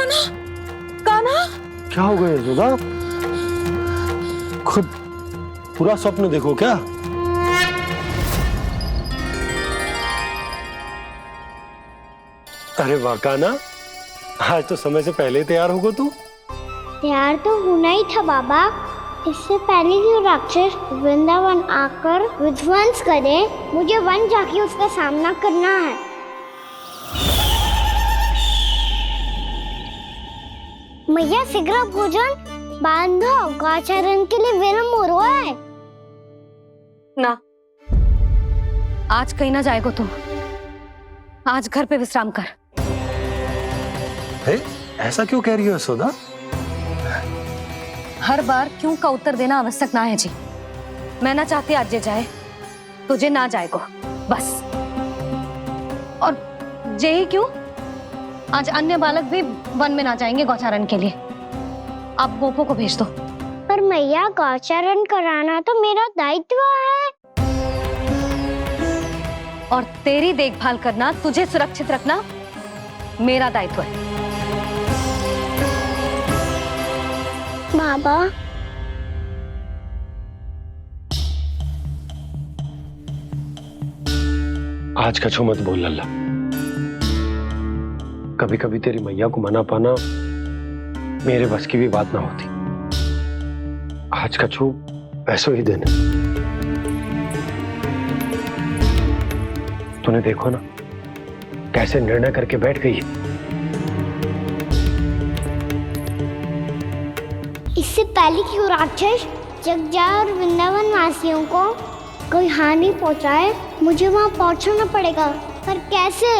कान्हा, कान्हा, क्या हो गया यशोदा? खुद पूरा स्वप्न देखो क्या? अरे वाह कान्हा, आज तो समय से पहले ही तैयार होगा तू। तैयार तो होना ही था बाबा। इससे पहले कि राक्षस वृंदावन आकर विध्वंस करे, मुझे वन जाके उसका सामना करना है। मैया शीघ्र भोजन बांधो, गौचरण के लिए विलंब हो रहा है। ना, आज कहीं ना जाएगो तुम। आज घर पे विश्राम कर। ऐसा क्यों कह रही हो यशोदा? हर बार क्यों का उत्तर देना आवश्यक ना है जी। मैं ना चाहती आज जे जाए, तुझे ना जाएगो बस। और जे ही क्यों, आज अन्य बालक भी वन में ना जाएंगे गौचारण के लिए। आप गोपो को भेज दो। पर मैया गौचरण कराना तो मेरा दायित्व है। और तेरी देखभाल करना, तुझे सुरक्षित रखना मेरा दायित्व है। बाबा, आज कछु मत बोल लल्ला। कभी कभी तेरी मैया को मना पाना मेरे बस की भी बात ना होती। आज कछु ऐसो ही दिन है। तूने देखो ना कैसे निर्णय करके बैठ गई है। इससे पहले कि वो राक्षस जगजाय और वृंदावन वासियों को कोई हानि पहुंचाए, मुझे वहां पहुंचना पड़ेगा। पर कैसे?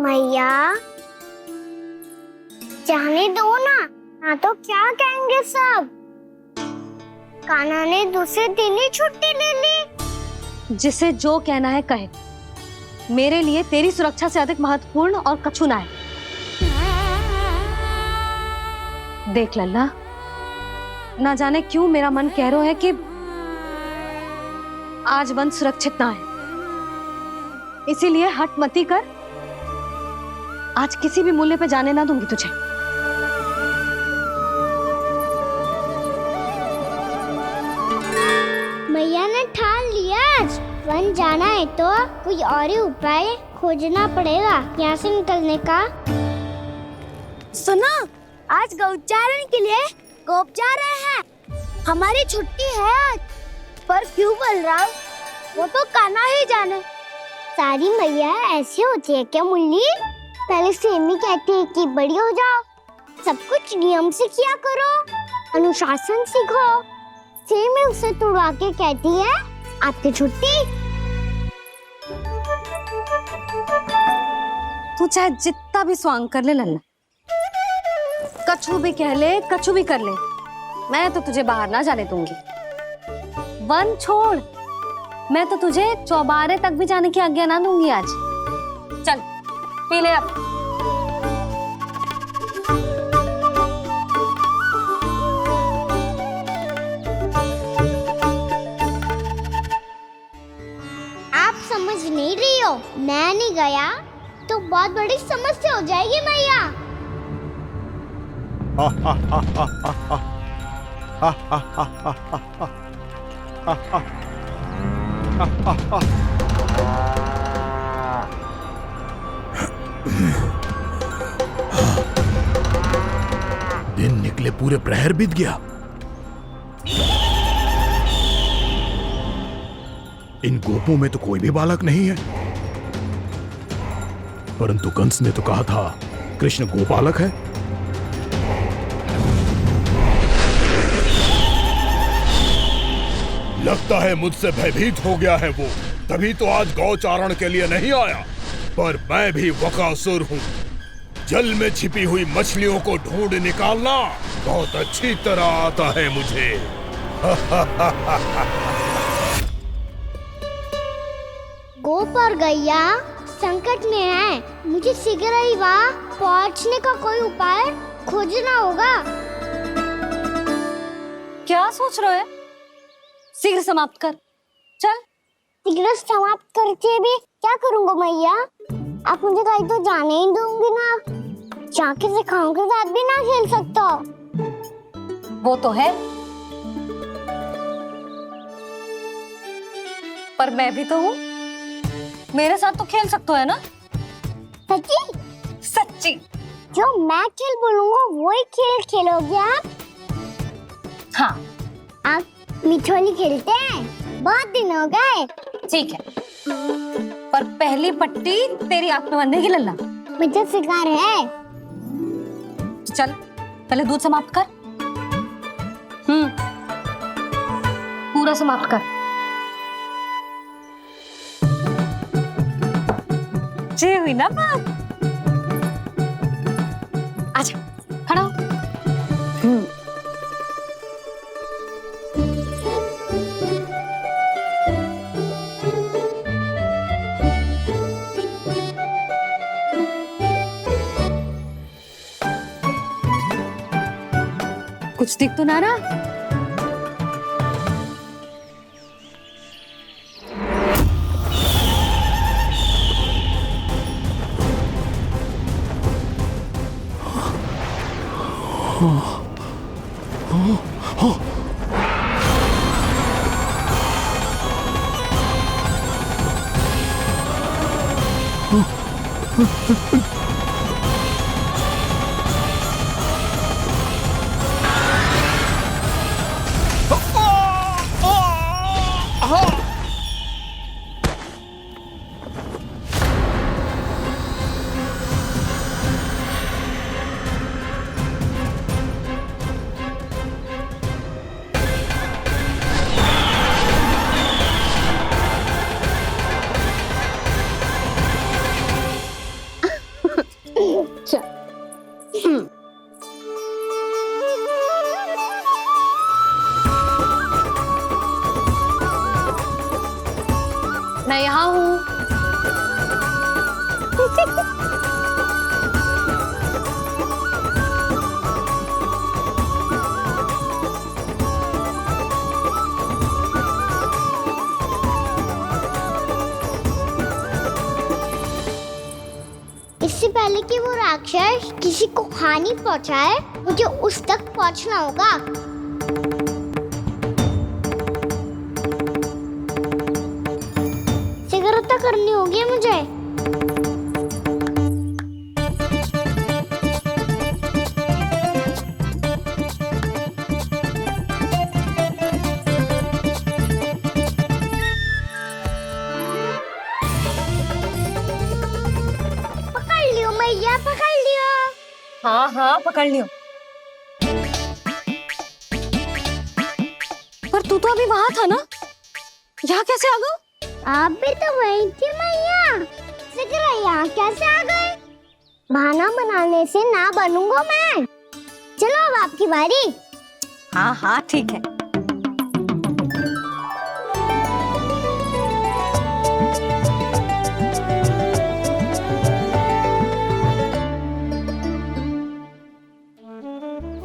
मैया, जाने दो ना, हाँ तो क्या कहेंगे सब। कान्हा ने दूसरे दिन ही छुट्टी ले ली। जिसे जो कहना है कहे। मेरे लिए तेरी सुरक्षा से अधिक महत्वपूर्ण और कछु ना है। देख लल्ला, ना जाने क्यों मेरा मन कह रहा है कि आज वन सुरक्षित ना है। इसीलिए हट मती कर। आज किसी भी मूल्य पे जाने ना दूंगी तुझे। मैया ने ठान लिया, आज वन जाना है तो कोई और ही उपाय खोजना पड़ेगा यहाँ से निकलने का। सुनो, आज गौचारण के लिए गोप जा रहे हैं। हमारी छुट्टी है आज। पर क्यों बलराम, वो तो कान्हा ही जाने। सारी मैया ऐसी होती है क्या मुन्नी? पहले सेमी कहती है कि बड़ी हो जाओ, सब कुछ नियम से किया करो, अनुशासन सीखो। सेमी उसे तुड़वा के कहती है आपकी छुट्टी। तू चाहे जितना भी स्वांग कर ले लल्ला, कछु भी कह ले, कछु भी कर ले, मैं तो तुझे बाहर ना जाने दूंगी। वन छोड़, मैं तो तुझे चौबारे तक भी जाने की आज्ञा ना दूंगी आज। चल पी ले अब। आप समझ नहीं रही हो, मैं नहीं गया तो बहुत बड़ी समस्या हो जाएगी मैया। दिन निकले पूरे प्रहर बीत गया। इन गोपों में तो कोई भी बालक नहीं है, परंतु कंस ने तो कहा था कृष्ण गोपालक है। लगता है मुझसे भयभीत हो गया है वो, तभी तो आज गौचारण के लिए नहीं आया। पर मैं भी बकासुर हूँ। जल में छिपी हुई मछलियों को ढूंढ निकालना बहुत अच्छी तरह आता है मुझे। गोप और गैया संकट में है, मुझे शीघ्र ही वहाँ पहुँचने का कोई उपाय खोजना होगा। क्या सोच रहे हो? शीघ्र समाप्त कर। चल सिगरेट समाप्त करके भी क्या करूंगा मैया? आप मुझे कहीं तो जाने ही दोगे ना। जाके सिखाओं के साथ भी ना खेल सकता। वो तो है, पर मैं भी तो हूँ, मेरे साथ तो खेल सकते हो है ना? सच्ची? सच्ची। जो मैं खेल बोलूंगा वही खेल खेलोगे आप? हाँ आप मिठोली खेलते हैं? बहुत दिन हो गए। ठीक है, पर पहली पट्टी तेरी आंख में बंधेगी लल्ला। मुझे शिकार है। चल पहले दूध समाप्त कर। पूरा समाप्त कर। जे हुई ना बात। आजा खड़ा हो। कुछ दिख तो ना रहा। मैं यहाँ हूँ। इससे पहले कि वो राक्षस किसी को हानि पहुंचाए, मुझे उस तक पहुंचना होगा। सिगरेट करनी होगी मुझे। पकड़ लियो मैया, पकड़ लियो। हाँ हाँ पकड़ लियो। पर तू तो अभी वहां था ना, यहाँ कैसे आ गया? आप भी तो वही थी मैया। सिगरेट यहाँ कैसे आ गए? बहाना बनाने से ना बनूंगा मैं। चलो अब आपकी बारी। हाँ हाँ ठीक है।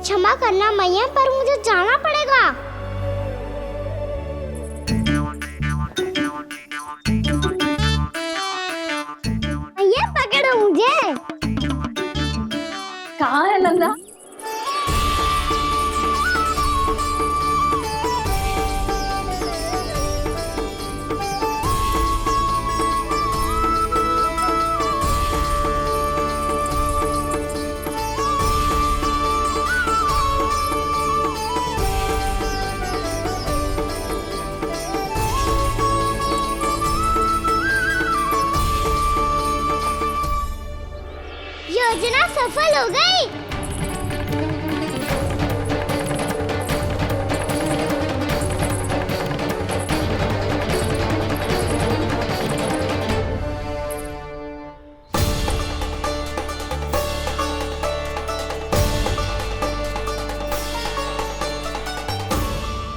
क्षमा करना मैया, पर मुझे जाना पड़ेगा। मैया पकड़ो मुझे। कहाँ है लल्ला? योजना सफल हो गई।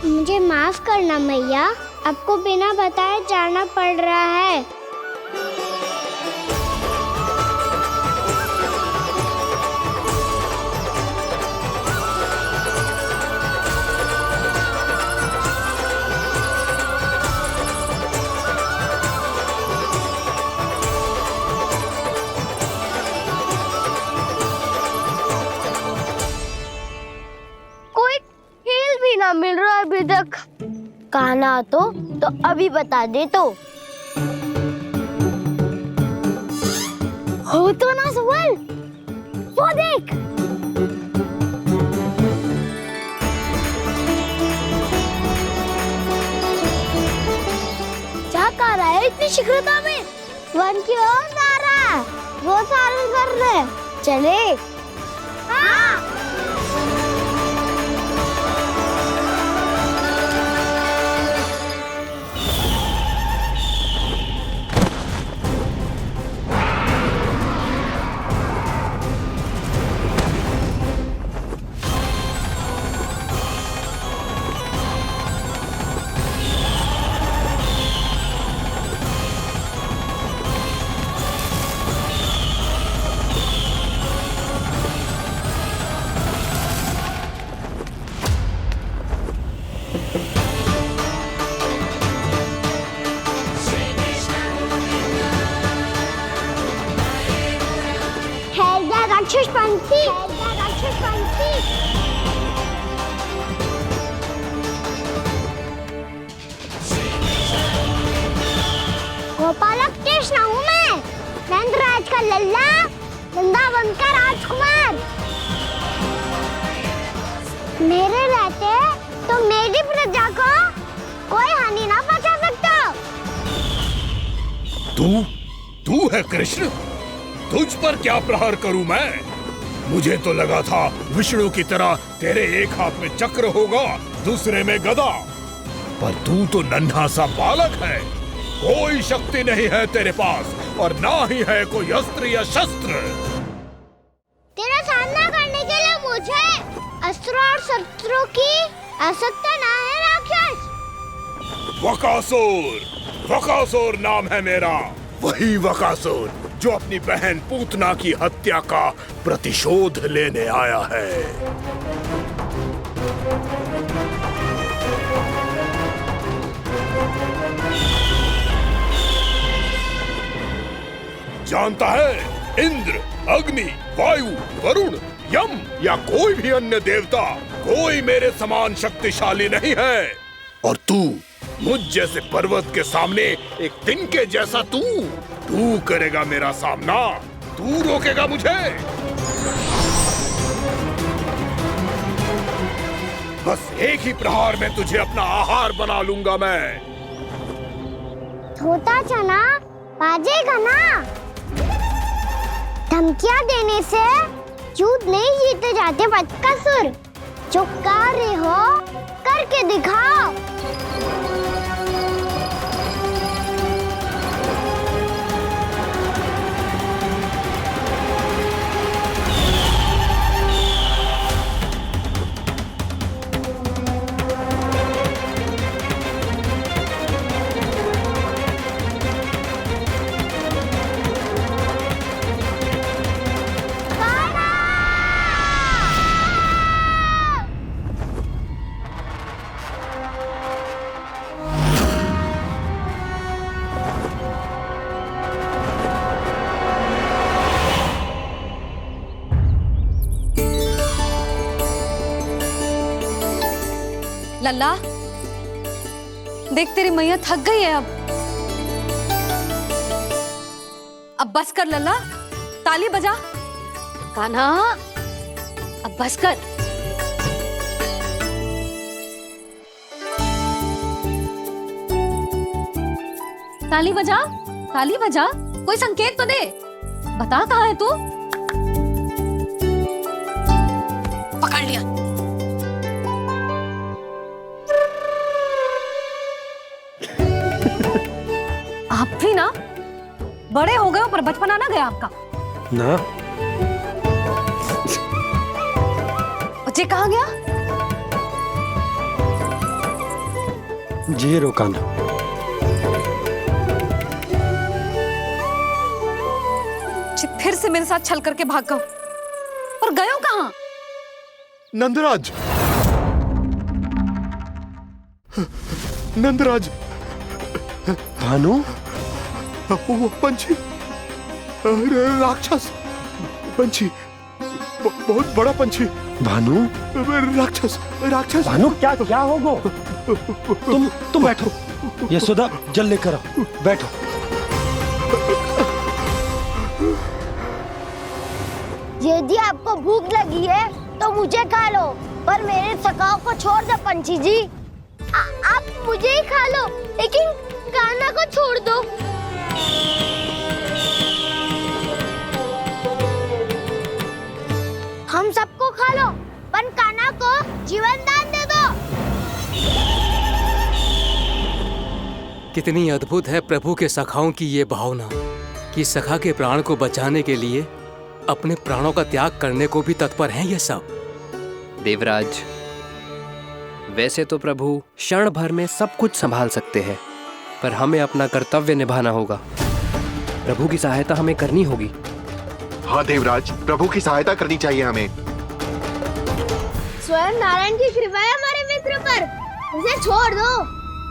मुझे माफ करना मैया, आपको बिना बताए जाना पड़ रहा है। अभी तक? कहना तो अभी बता दे तो। हो तो ना सुबल, वो देख। क्या कर रहा है इतनी शीघ्रता में? वन की ओर जा रहा है, वो सारे कर रहे। चले। हाँ। राक्षसपंथी, राक्षसपंथी। गोपालक कृष्ण हूँ मैं, नंदराज का लल्ला, वृंदावन का राजकुमार। मेरे रहते तो मेरी प्रजा को कोई हानि ना पहुंचा सकता। तू है कृष्ण? तुझ पर क्या प्रहार करूं मैं? मुझे तो लगा था विष्णु की तरह तेरे एक हाथ में चक्र होगा, दूसरे में गदा, पर तू तो नन्हा सा बालक है। कोई शक्ति नहीं है तेरे पास और ना ही है कोई अस्त्र या शस्त्र। तेरा सामना करने के लिए मुझे अस्त्र और शस्त्रों की आवश्यकता ना है राक्षस। वकासुर नाम है मेरा, वही वकासुर जो अपनी बहन पूतना की हत्या का प्रतिशोध लेने आया है। जानता है, इंद्र, अग्नि, वायु, वरुण, यम या कोई भी अन्य देवता, कोई मेरे समान शक्तिशाली नहीं है। और तू, मुझ जैसे पर्वत के सामने एक तिनके जैसा तू करेगा मेरा सामना? तू रोकेगा मुझे? बस एक ही प्रहार में तुझे अपना आहार बना लूंगा मैं। छोटा चना बाजेगा ना। धमकियां देने से युद्ध नहीं जीते जाते बदकसूर। जो कार्य हो करके दिखाओ। लल्ला, देख तेरी मैया थक गई है अब बस कर लल्ला, ताली बजा। कान्हा, अब बस कर। ताली बजा, ताली बजा, कोई संकेत तो दे। बता कहाँ है तू? पकड़ लिया। आप भी ना बड़े हो गए हो, पर बचपना ना गया आपका ना। बच्चे कहाँ गया? जी रोकाना। फिर से मेरे साथ छल करके भाग गए, और गए हो कहाँ? नंदराज, नंदराज, भानु, वो पंछी, राक्षस पंछी, बहुत बड़ा पंछी, भानु, राक्षस राक्षस। भानु क्या क्या होगा? तुम बैठो, यशोदा जल लेकर आओ, बैठो। यदि आपको भूख लगी है तो मुझे खा लो, पर मेरे सखाओं को छोड़ दो पंछी जी। आप मुझे ही खा लो, लेकिन कान्हा को छोड़ दो। हम सबको खा लो, पर कान्हा को जीवन दान दे दो। कितनी अद्भुत है प्रभु के सखाओं की ये भावना कि सखा के प्राण को बचाने के लिए अपने प्राणों का त्याग करने को भी तत्पर हैं ये सब। देवराज, वैसे तो प्रभु क्षण भर में सब कुछ संभाल सकते हैं, पर हमें अपना कर्तव्य निभाना होगा। प्रभु की सहायता हमें करनी होगी। हाँ देवराज, प्रभु की सहायता करनी चाहिए हमें। स्वयं नारायण की कृपा है हमारे मित्र पर, उसे छोड़ दो,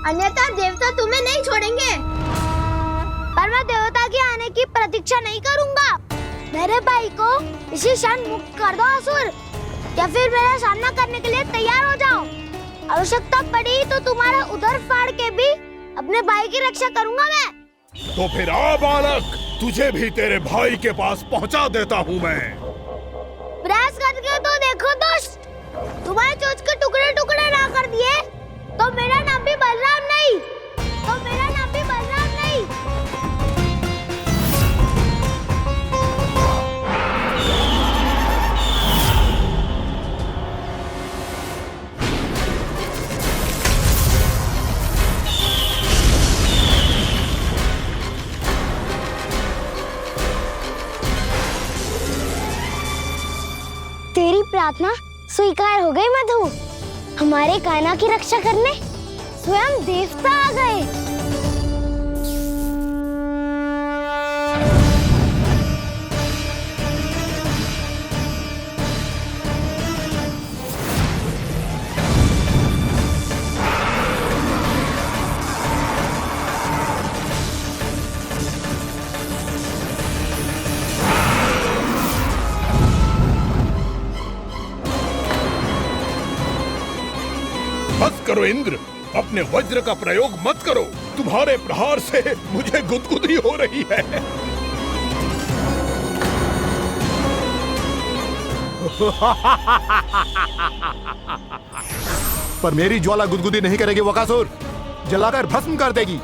अन्यथा देवता तुम्हें नहीं छोड़ेंगे। पर मैं देवता के आने की प्रतीक्षा नहीं करूंगा। मेरे भाई को इसी क्षण मुक्त कर दो असुर, या फिर मेरा सामना करने के लिए तैयार हो जाओ। आवश्यकता पड़ी तो तुम्हारा उदर फाड़ के भी अपने भाई की रक्षा करूंगा मैं। तो फिर आ बालक, तुझे भी तेरे भाई के पास पहुंचा देता हूँ मैं। प्रयास करके तो देखो दोस्त, तुम्हारे चोंच के टुकड़े टुकड़े ना कर दिए तो मेरा नाम भी बलराम नहीं, तो मेरा नाम भी बलराम नहीं। तेरी प्रार्थना स्वीकार हो गई मधु। हमारे कान्हा की रक्षा करने स्वयं देवता आ गए। बस करो इंद्र, अपने वज्र का प्रयोग मत करो। तुम्हारे प्रहार से मुझे गुदगुदी हो रही है। पर मेरी ज्वाला गुदगुदी नहीं करेगी वकासुर, जलाकर भस्म कर देगी।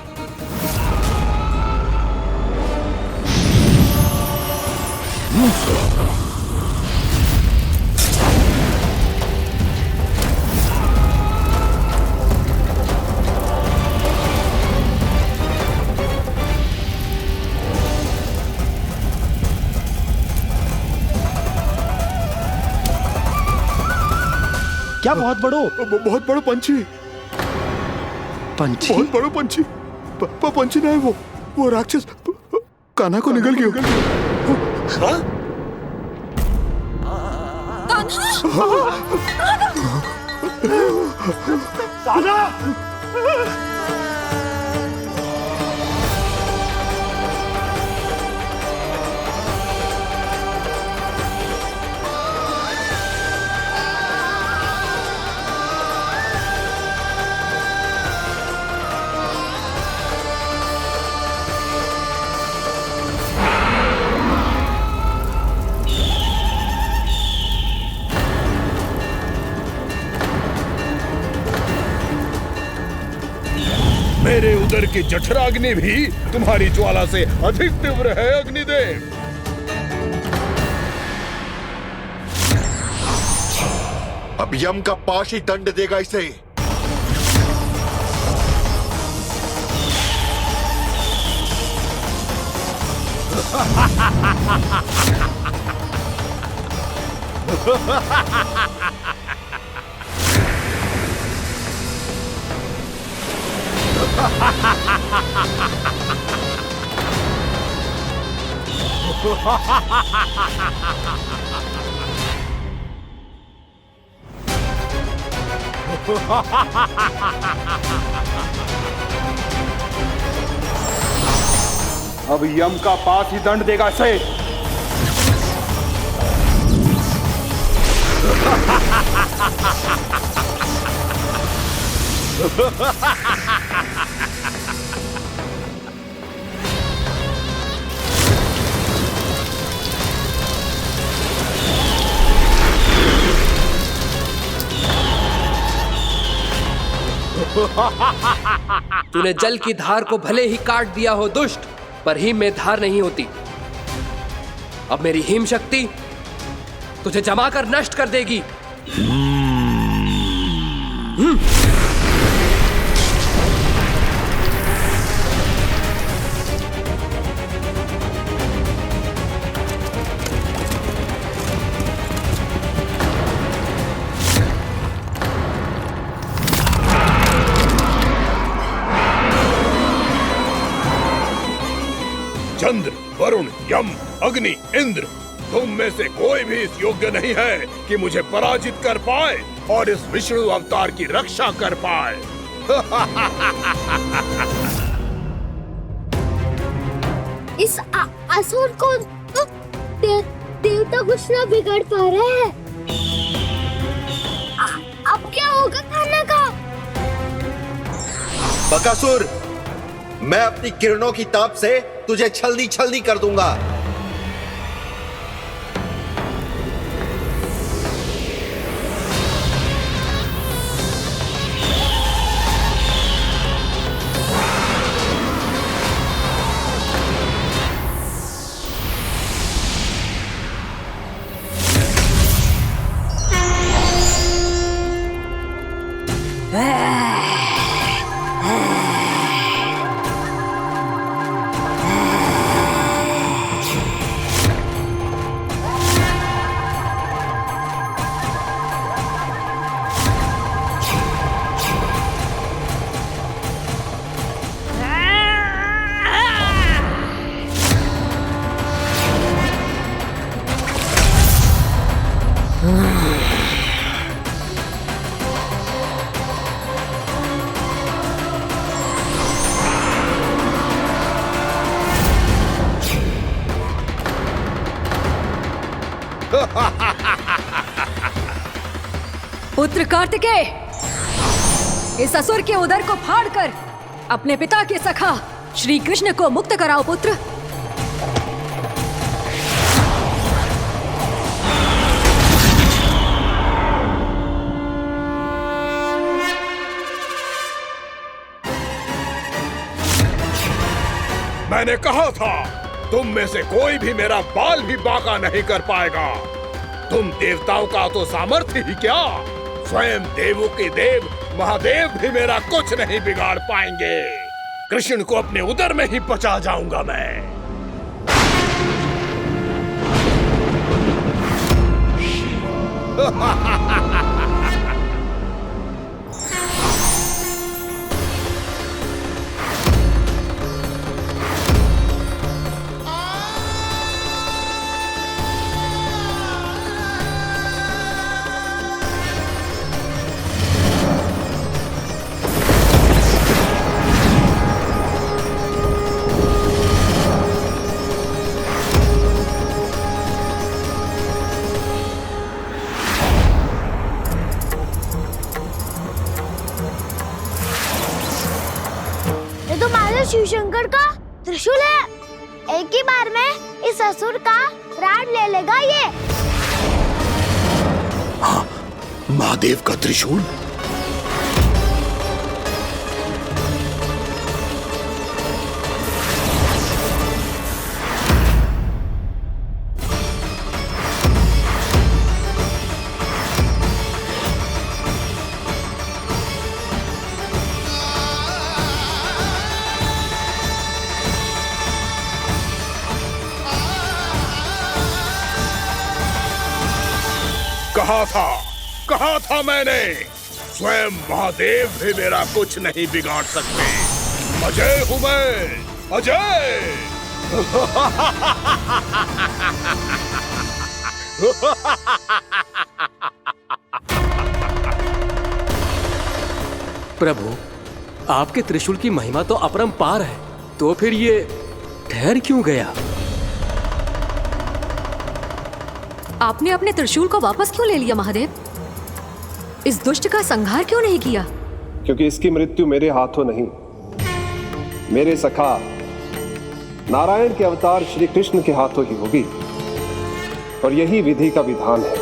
क्या बहुत बड़ो? बहुत बड़ो पंछी। पंछी? बहुत बड़ो पंछी। पंछी नहीं, वो राक्षस कान्हा को निगल गया। हाँ? मेरे उदर की जठराग्नि भी तुम्हारी ज्वाला से अधिक तीव्र है अग्निदेव। अब यम का पाश ही दंड देगा इसे। अब यम का पास ही दंड देगा इसे। तूने जल की धार को भले ही काट दिया हो दुष्ट, पर हिम में धार नहीं होती। अब मेरी हिम शक्ति तुझे जमा कर नष्ट कर देगी। चंद्र, वरुण, यम, अग्नि, इंद्र, तुम में से कोई भी इस योग्य नहीं है कि मुझे पराजित कर पाए और इस विष्णु अवतार की रक्षा कर पाए। इस असुर को तो देवता कुछ ना बिगाड़ पा रहे हैं। अब क्या होगा खाना का? बकासुर, मैं अपनी किरणों की ताप से तुझे छलनी छलनी कर दूंगा। पुत्र कार्तिकेय, इस असुर के उदर को फाड़कर अपने पिता के सखा श्री कृष्ण को मुक्त कराओ पुत्र। मैंने कहा था, तुम में से कोई भी मेरा बाल भी बांका नहीं कर पाएगा। तुम देवताओं का तो सामर्थ्य ही क्या, स्वयं देवों के देव महादेव भी मेरा कुछ नहीं बिगाड़ पाएंगे। कृष्ण को अपने उदर में ही पचा जाऊंगा मैं। शिव शंकर का त्रिशूल है। एक ही बार में इस असुर का प्राण ले लेगा ये। हाँ, महादेव का त्रिशूल। कहा था मैंने, स्वयं महादेव भी मेरा कुछ नहीं बिगाड़ सकते। अजय हूं मैं, अजय। प्रभु, आपके त्रिशूल की महिमा तो अपरंपार है, तो फिर ये ठहर क्यों गया? आपने अपने त्रिशूल को वापस क्यों ले लिया महादेव? इस दुष्ट का संहार क्यों नहीं किया? क्योंकि इसकी मृत्यु मेरे हाथों नहीं, मेरे सखा नारायण के अवतार श्री कृष्ण के हाथों ही होगी, और यही विधि का विधान है।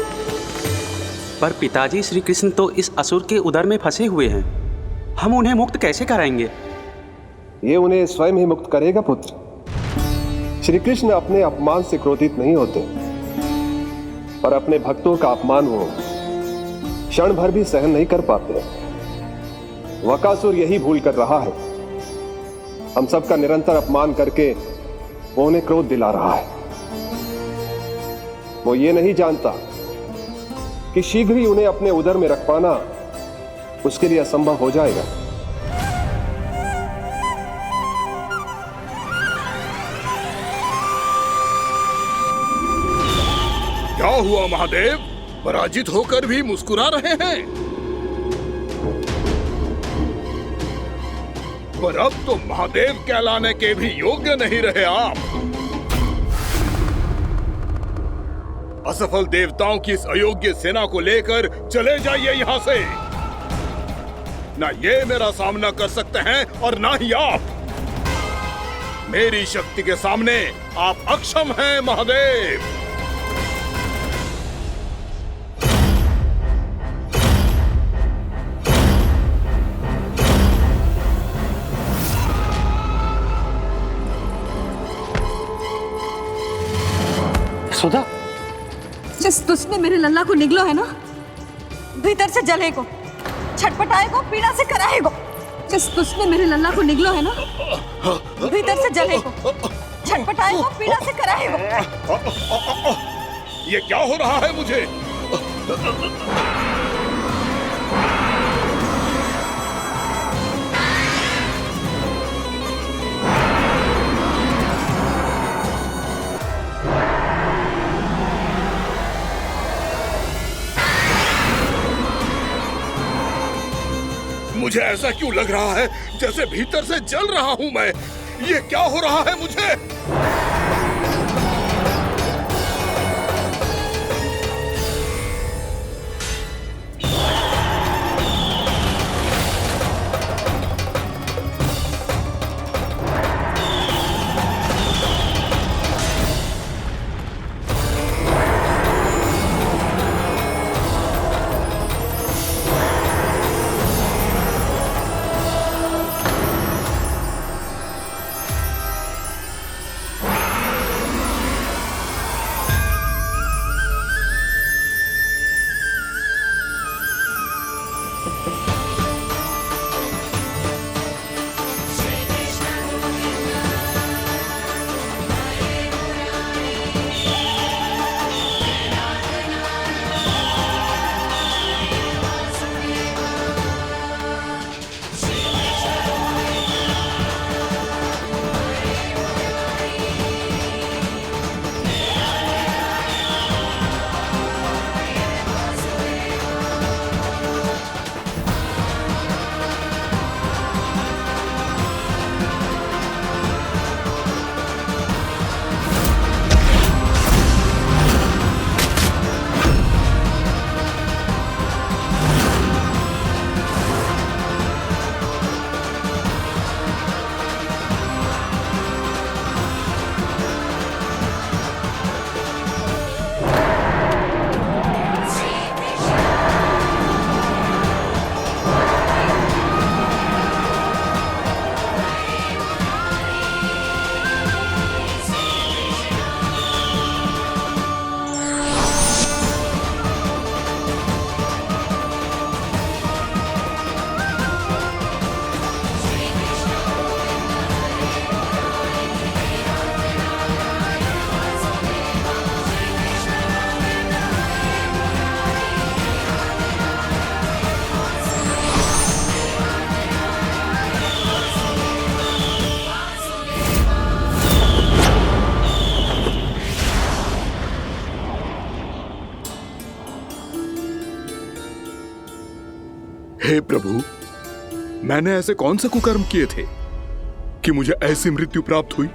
पर पिताजी, श्री कृष्ण तो इस असुर के उदर में फंसे हुए हैं, हम उन्हें मुक्त कैसे कराएंगे? ये उन्हें स्वयं ही मुक्त करेगा पुत्र। श्री कृष्ण अपने अपमान से क्रोधित नहीं होते, पर अपने भक्तों का अपमान वो क्षण भर भी सहन नहीं कर पाते। वकासुर यही भूल कर रहा है, हम सबका निरंतर अपमान करके वो उन्हें क्रोध दिला रहा है। वो ये नहीं जानता कि शीघ्र ही उन्हें अपने उदर में रख पाना उसके लिए असंभव हो जाएगा। क्या हुआ महादेव? पराजित होकर भी मुस्कुरा रहे हैं। पर अब तो महादेव कहलाने के भी योग्य नहीं रहे आप। असफल देवताओं की इस अयोग्य सेना को लेकर चले जाइए यहां से। ना ये मेरा सामना कर सकते हैं और ना ही आप। मेरी शक्ति के सामने आप अक्षम हैं महादेव। सुधा, जिस दुष्ट ने मेरे लल्ला को निगलो है ना, भीतर से जलेगो, छटपटाएगो, पीड़ा से कराएगो। जिस दुष्ट ने मेरे लल्ला को निगलो है ना, भीतर से जलेगो, छटपटाएगो, पीड़ा से कराएगो। ये क्या हो रहा है मुझे? मुझे ऐसा क्यों लग रहा है जैसे भीतर से जल रहा हूं मैं? ये क्या हो रहा है मुझे? हे प्रभु, मैंने ऐसे कौन से कुकर्म किए थे कि मुझे ऐसी मृत्यु प्राप्त हुई?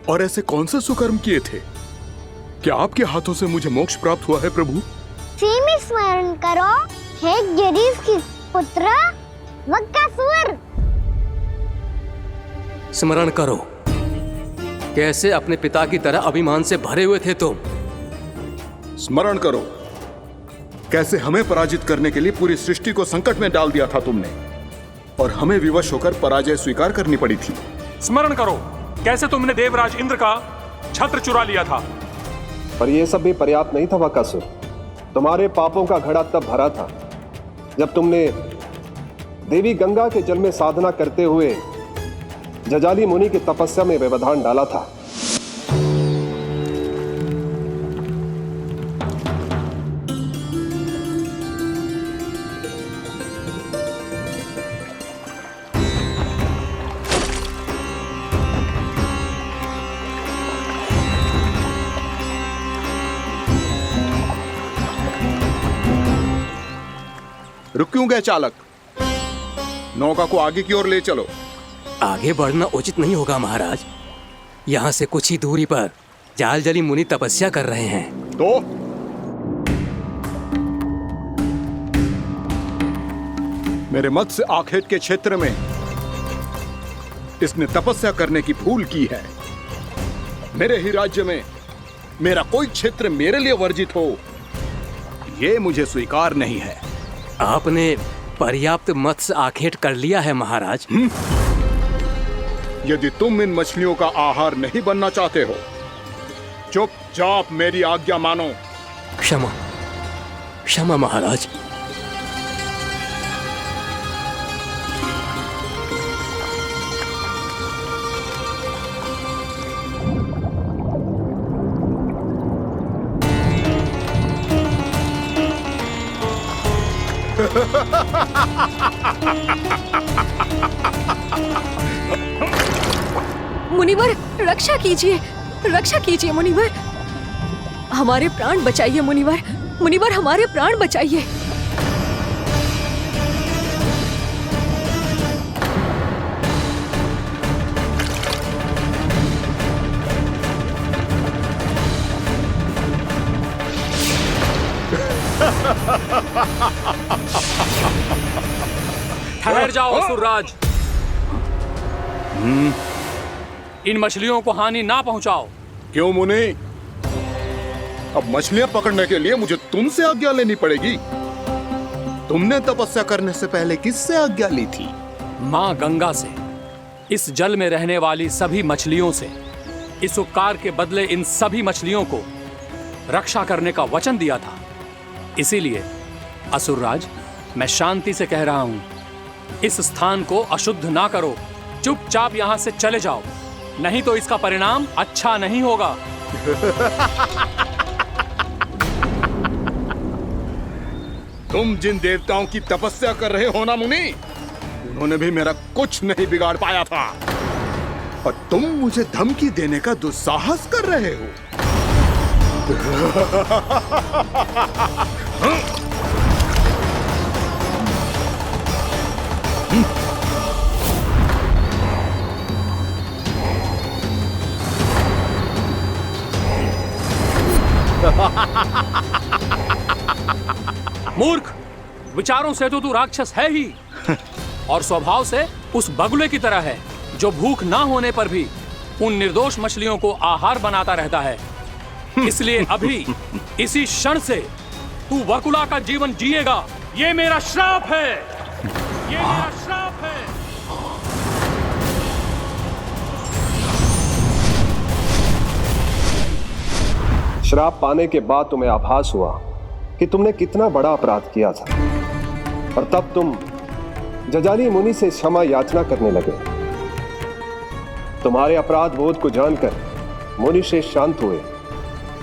और ऐसे कौन से सुकर्म किए थे क्या आपके हाथों से मुझे मोक्ष प्राप्त हुआ है प्रभु? श्री में स्मरण करो, हे जरीफ की पुत्र वक्कासुर। स्मरण करो, कैसे अपने पिता की तरह अभिमान से भरे हुए थे तुम। स्मरण करो, कैसे हमें पराजित करने के लिए पूरी सृष्टि को संकट में डाल दिया था तुमने, और हमें विवश होकर पराजय स्वीकार करनी पड़ी थी। स्मरण करो, कैसे तुमने देवराज इंद्र का छत्र चुरा लिया था। पर यह सब भी पर्याप्त नहीं था वक्कासुर। तुम्हारे पापों का घड़ा तब भरा था जब तुमने देवी गंगा के जल में साधना करते हुए जजाली मुनि की तपस्या में व्यवधान डाला था। रुक क्यों गए चालक? नौका को आगे की ओर ले चलो। आगे बढ़ना उचित नहीं होगा महाराज। यहाँ से कुछ ही दूरी पर जालजली मुनि तपस्या कर रहे हैं। तो मेरे मत्स्य आखेट के क्षेत्र में इसने तपस्या करने की भूल की है। मेरे ही राज्य में मेरा कोई क्षेत्र मेरे लिए वर्जित हो, यह मुझे स्वीकार नहीं है। आपने पर्याप्त मत्स्य आखेट कर लिया है महाराज। यदि तुम इन मछलियों का आहार नहीं बनना चाहते हो, चुपचाप मेरी आज्ञा मानो। क्षमा, क्षमा महाराज। मुनिवर, रक्षा कीजिए, रक्षा कीजिए मुनिवर, हमारे प्राण बचाइए मुनिवर, मुनिवर हमारे प्राण बचाइए। ठहर जाओ असुरराज, इन मछलियों को हानि ना पहुंचाओ। क्यों मुनि? अब मछलियां पकड़ने के लिए मुझे तुमसे आज्ञा लेनी पड़ेगी। तुमने तपस्या करने से पहले किससे आज्ञा ली थी? मां गंगा से, इस जल में रहने वाली सभी मछलियों से। इस उपकार के बदले इन सभी मछलियों को रक्षा करने का वचन दिया था। इसीलिए असुरराज, मैं शांति से कह रहा हूं, इस स्थान को अशुद्ध ना करो। चुपचाप यहां से चले जाओ, नहीं तो इसका परिणाम अच्छा नहीं होगा। तुम जिन देवताओं की तपस्या कर रहे हो ना मुनि, उन्होंने भी मेरा कुछ नहीं बिगाड़ पाया था, और तुम मुझे धमकी देने का दुस्साहस कर रहे हो। मूर्ख, विचारों से तो तू राक्षस है ही, और स्वभाव से उस बगुले की तरह है जो भूख ना होने पर भी उन निर्दोष मछलियों को आहार बनाता रहता है। इसलिए अभी इसी क्षण से तू वकुला का जीवन जिएगा। ये मेरा श्राप है, ये मेरा श्राप है। श्राप पाने के बाद तुम्हें आभास हुआ कि तुमने कितना बड़ा अपराध किया था, और तब तुम जजाली मुनि से क्षमा याचना करने लगे। तुम्हारे अपराध बोध को जानकर मुनि श्रेष्ठ शांत हुए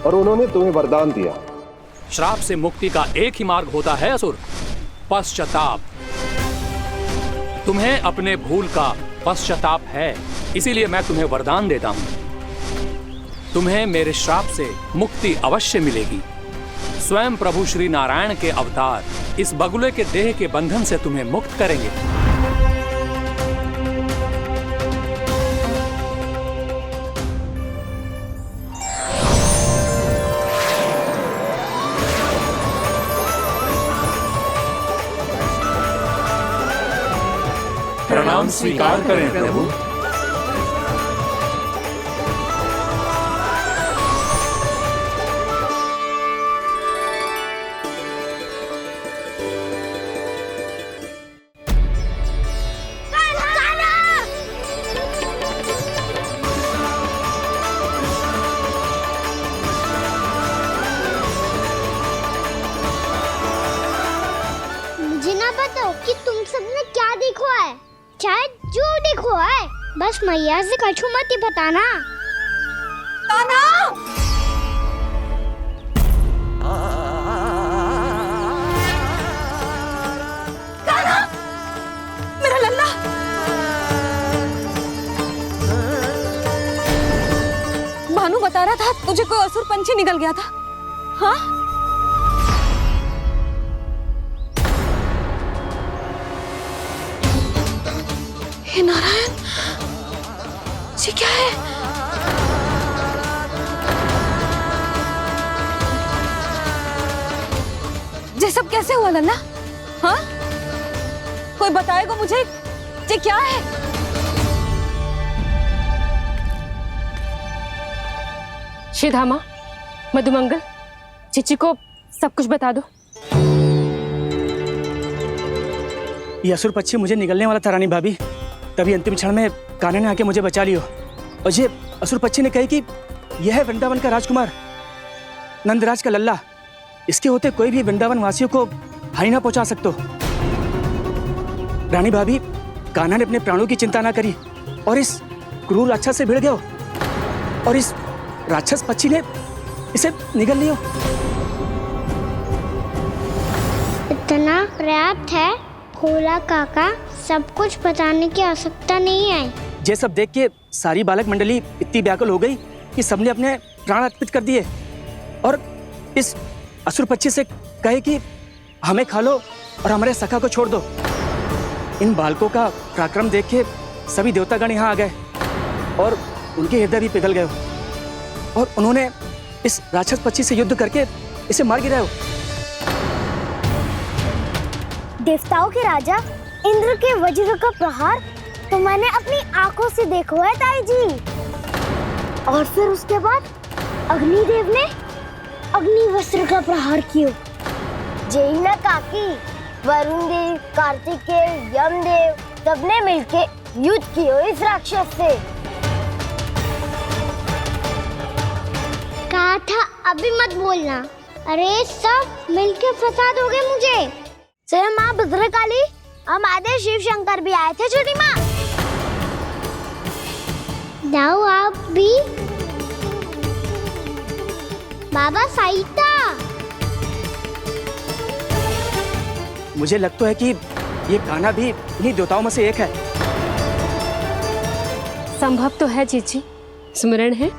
और उन्होंने तुम्हें वरदान दिया। श्राप से मुक्ति का एक ही मार्ग होता है असुर, पश्चाताप। तुम्हें अपने भूल का पश्चाताप है, इसीलिए मैं तुम्हें वरदान देता हूं। तुम्हें मेरे श्राप से मुक्ति अवश्य मिलेगी। स्वयं प्रभु श्री नारायण के अवतार इस बगुले के देह के बंधन से तुम्हें मुक्त करेंगे। प्रणाम स्वीकार करें प्रभु। मुझे ना बताओ कि तुम सबने क्या देखा है, शायद जो देखो है, बस मैया से कछु मत ही बताना। कान्हा! कान्हा! मेरा लल्ला! भानु बता रहा था तुझे कोई असुर पंछी निकल गया था। हाँ? हे नारायण, ये क्या है? ये सब कैसे हुआ लल्ला? हाँ? कोई बताएगा मुझे ये क्या है? श्रीधामा, मधुमंगल, चिची को सब कुछ बता दो। ये असुर पक्षी मुझे निकलने वाला था रानी भाभी, तभी अंतिम क्षण में कान्हा ने आके मुझे बचा लियो। और ये असुर पक्षी ने कही कि यह है वृंदावन का राजकुमार, नंदराज का लल्ला। इसके होते कोई भी वृंदावन वासियों को हानि ना पहुंचा सकते। रानी भाभी, कान्हा ने अपने प्राणों की चिंता ना करी और इस क्रूर राक्षस से भिड़ गयो और इस राक्षस पक्षी ने इसे निगल लियो। इतना पर्याप्त है भोला काका, सब कुछ बताने की आवश्यकता नहीं है। ये सब देख के सारी बालक मंडली इतनी व्याकुल हो गई कि सबने अपने प्राण अर्पित कर दिए और इस असुर पक्षी से कहे कि हमें खा लो और हमारे सखा को छोड़ दो। इन बालकों का पराक्रम देख के सभी देवतागण यहाँ आ गए और उनके हृदय भी पिघल गए और उन्होंने इस राक्षस पक्षी से युद्ध करके इसे मार गिराया। देवताओं के राजा इंद्र के वज्र का प्रहार तो मैंने अपनी आंखों से देखा है ताई जी। और फिर उसके बाद अग्निदेव ने अग्निवस्त्र का प्रहार किया। जय ना काकी, वरुण देव, कार्तिकेय, यमदेव सबने मिलके युद्ध किया इस राक्षस से। कहा था अभी मत बोलना। अरे सब मिलके फंसा दोगे मुझे। सर माँ भद्रकाली, हम आधे शिव शंकर भी आए थे छोटी माँ। जाओ आप भी। बाबा साईता। मुझे लगता है कि ये कान्हा भी इन्हीं देवताओं में से एक है। संभव तो है चीची। स्मरण है,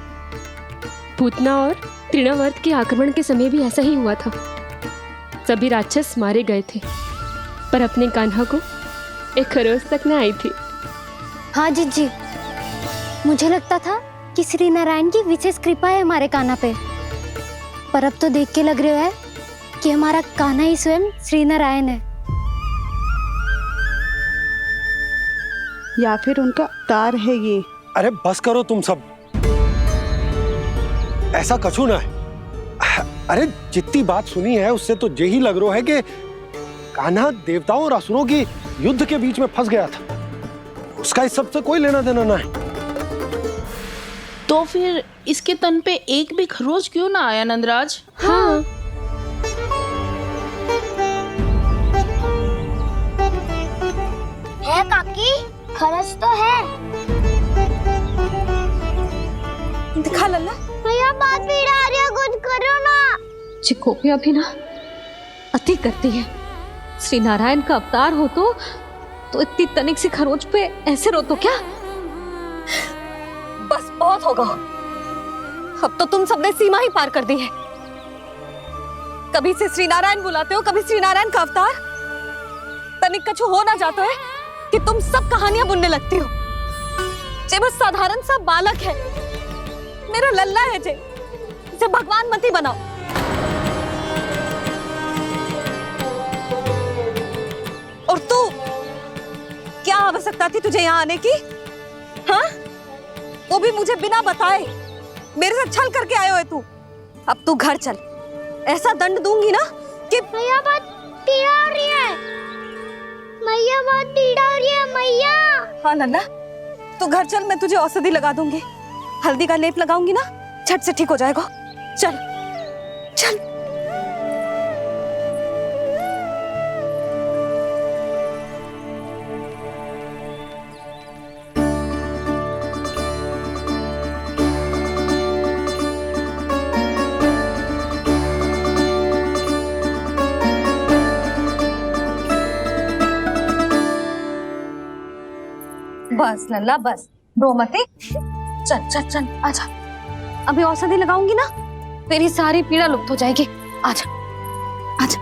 पूतना और तृणावर्त के आक्रमण के समय भी ऐसा ही हुआ था। सभी राक्षस मारे गए थे पर अपने कान्हा को एक खरोच तक न आई थी। हाँ जीजी, मुझे लगता था कि श्री नारायण की विशेष कृपा है हमारे कान्हा पे, पर अब तो देख के लग रहा है कि हमारा कान्हा ही स्वयं श्री नारायण है। या फिर उनका अवतार है ये। अरे बस करो तुम सब, ऐसा कछु ना है। अरे जितनी बात सुनी है उससे तो यही लग रहा है कि कान्हा देवताओं और असुरों की युद्ध के बीच में फंस गया था। उसका इस सब से कोई लेना देना ना है। तो फिर इसके तन पे एक भी खरोच क्यों ना आया नंदराज? हाँ, है काकी, खरच तो है। दिखा लल्ला। भैया बात भी आ रही है, कुछ करो ना। चिकोपिया भी ना अति करती है। श्री नारायण का अवतार हो तो इतनी तनिक सी खरोच पे ऐसे रो तो क्या? बस बहुत होगा। अब तो तुम सबने सीमा ही पार कर दी है। कभी से श्री नारायण बुलाते हो, कभी श्री नारायण का अवतार। तनिक कछु हो ना जाता है कि तुम सब कहानियां बुनने लगती हो। जे बस साधारण सा बालक है, मेरा लल्ला है जे भगवान मत ही बनाओ। और तू क्या आवश्यकता थी तुझे यहाँ आने की? हाँ, वो भी मुझे बिना बताए। मेरे साथ छल करके आए हो तू। अब तू घर चल, ऐसा दंड दूंगी ना कि मैया बहुत पीड़ा हो रही है। मैया बहुत पीड़ा हो रही है मैया। हाँ नन्ना, तू घर चल, मैं तुझे औषधि लगा दूंगी। हल्दी का लेप लगाऊंगी ना, झट से ठीक हो जाएगा। चल चल। बस लल्ला बस, रो मत। चल चल चल आजा, अभी औषधि लगाऊंगी ना, तेरी सारी पीड़ा लुप्त हो जाएगी। आजा आजा,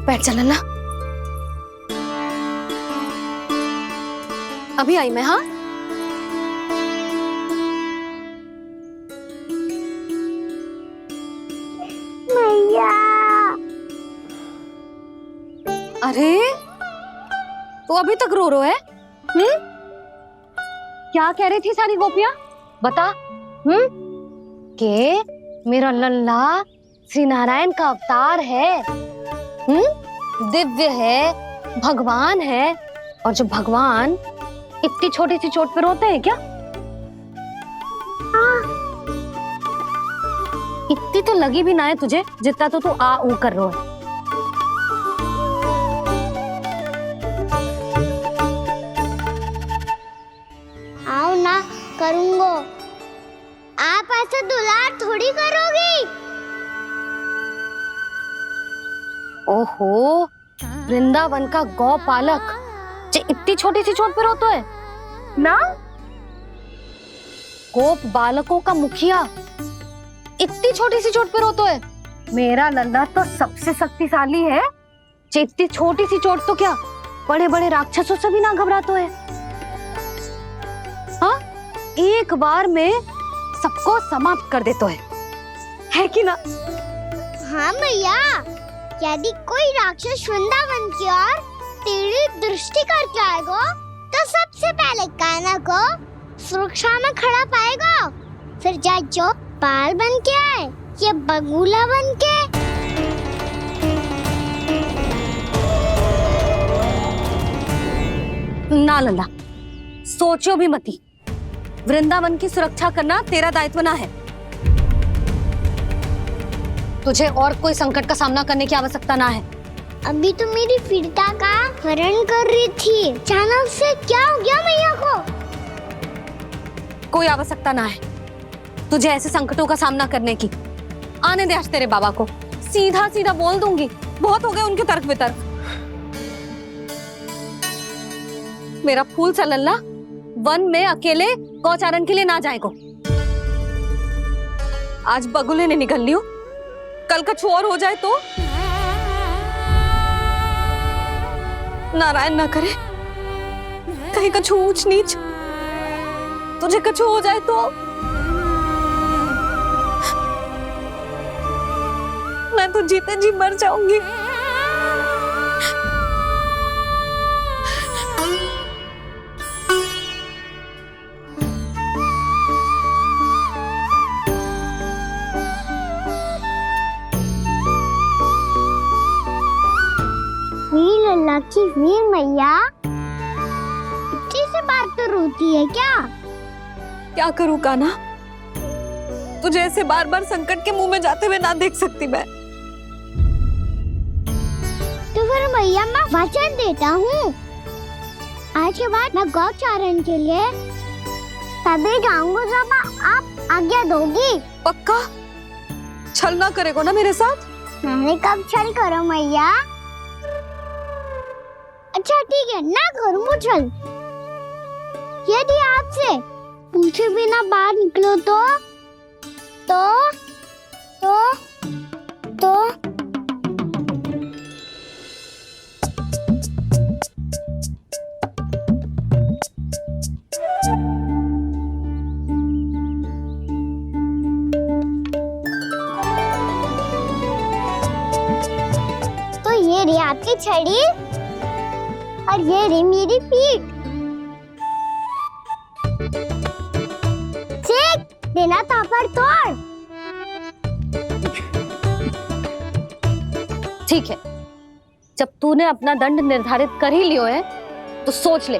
बैठ जा लल्ला। अभी आई मैं। हाँ मैया। अरे तो अभी तक रो रो है? क्या कह रही थी सारी गोपियां? बता। के मेरा लल्ला श्री नारायण का अवतार है, दिव्य है, भगवान है। और जो भगवान इतनी छोटी सी चोट पे रोते हैं क्या? इतनी तो लगी भी ना है तुझे जितना तो तू आ ऊ कर रो है। आओ ना करूंगो। आप ऐसा दुलार थोड़ी करोगी। ओहो, वृंदावन का गौपालक जो इतनी छोटी सी चोट पे रोता है ना? गोप बालकों का मुखिया इतनी छोटी सी चोट पे रोता है? मेरा लल्ला तो सबसे शक्तिशाली है। इतनी छोटी सी चोट तो क्या बड़े बड़े राक्षसों से भी ना घबराता है। हाँ, एक बार में सबको समाप्त कर देता है कि ना? हाँ मैया, यदि कोई राक्षस वृंदावन की ओर टेढ़ी दृष्टि करके आएगा तो सबसे पहले कान्हा को सुरक्षा में खड़ा पाएगा। फिर चाहे जो बाल बन के आए या बगुला बन के। ना लल्ला, सोचो भी मती। वृंदावन की सुरक्षा करना तेरा दायित्व ना है। तुझे और कोई संकट का सामना करने की आवश्यकता ना है। अभी तो मेरी पीड़िता का हरण कर रही थी, अचानक से क्या हो गया मैया को? कोई आवश्यकता ना है तुझे ऐसे संकटों का सामना करने की। आने दे आज तेरे बाबा को, सीधा सीधा बोल दूंगी। बहुत हो गए उनके तर्क वितर्क। मेरा फूल सा लल्ला वन में अकेले गौचारण के लिए ना जाएगो। आज बगुले ने निकल लियो, कल कछु और हो जाए तो? नारायण ना करे, कहीं कछु ऊंच नीच तुझे कछु हो जाए तो? मैं तो जीते जी मर जाऊंगी। लल्ला की वीर मैया इतनी से बात तो रोती है क्या? क्या करूं कान्हा, तुझे ऐसे बार बार संकट के मुंह में जाते हुए ना देख सकती मैं। तो फिर मैया मैं वचन देता हूँ, आज के बाद मैं गौचारण के लिए तभी जाऊंगा जब आप आज्ञा दोगी। पक्का? छल ना करेगा ना मेरे साथ? मैंने कब छल करो मैया? अच्छा ठीक है, ना करूंगा छल। यदि आपसे पूछे बिना बाहर निकलो तो ये रही आपकी छड़ी, और ये रही मेरी पीठ। चेक देना तापर तोड़। ठीक है, जब तूने अपना दंड निर्धारित कर ही लियो है तो सोच ले,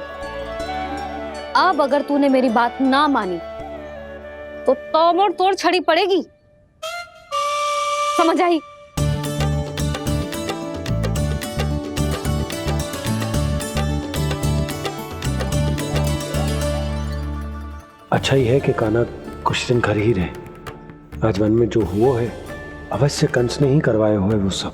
अब अगर तूने मेरी बात ना मानी तो तोड़ तोड़ छड़ी पड़ेगी, समझ आई? अच्छा ही है कि कान्हा कुछ दिन घर ही रहे। आज वन में जो हुआ है अवश्य कंस ने ही करवाए हुए वो सब।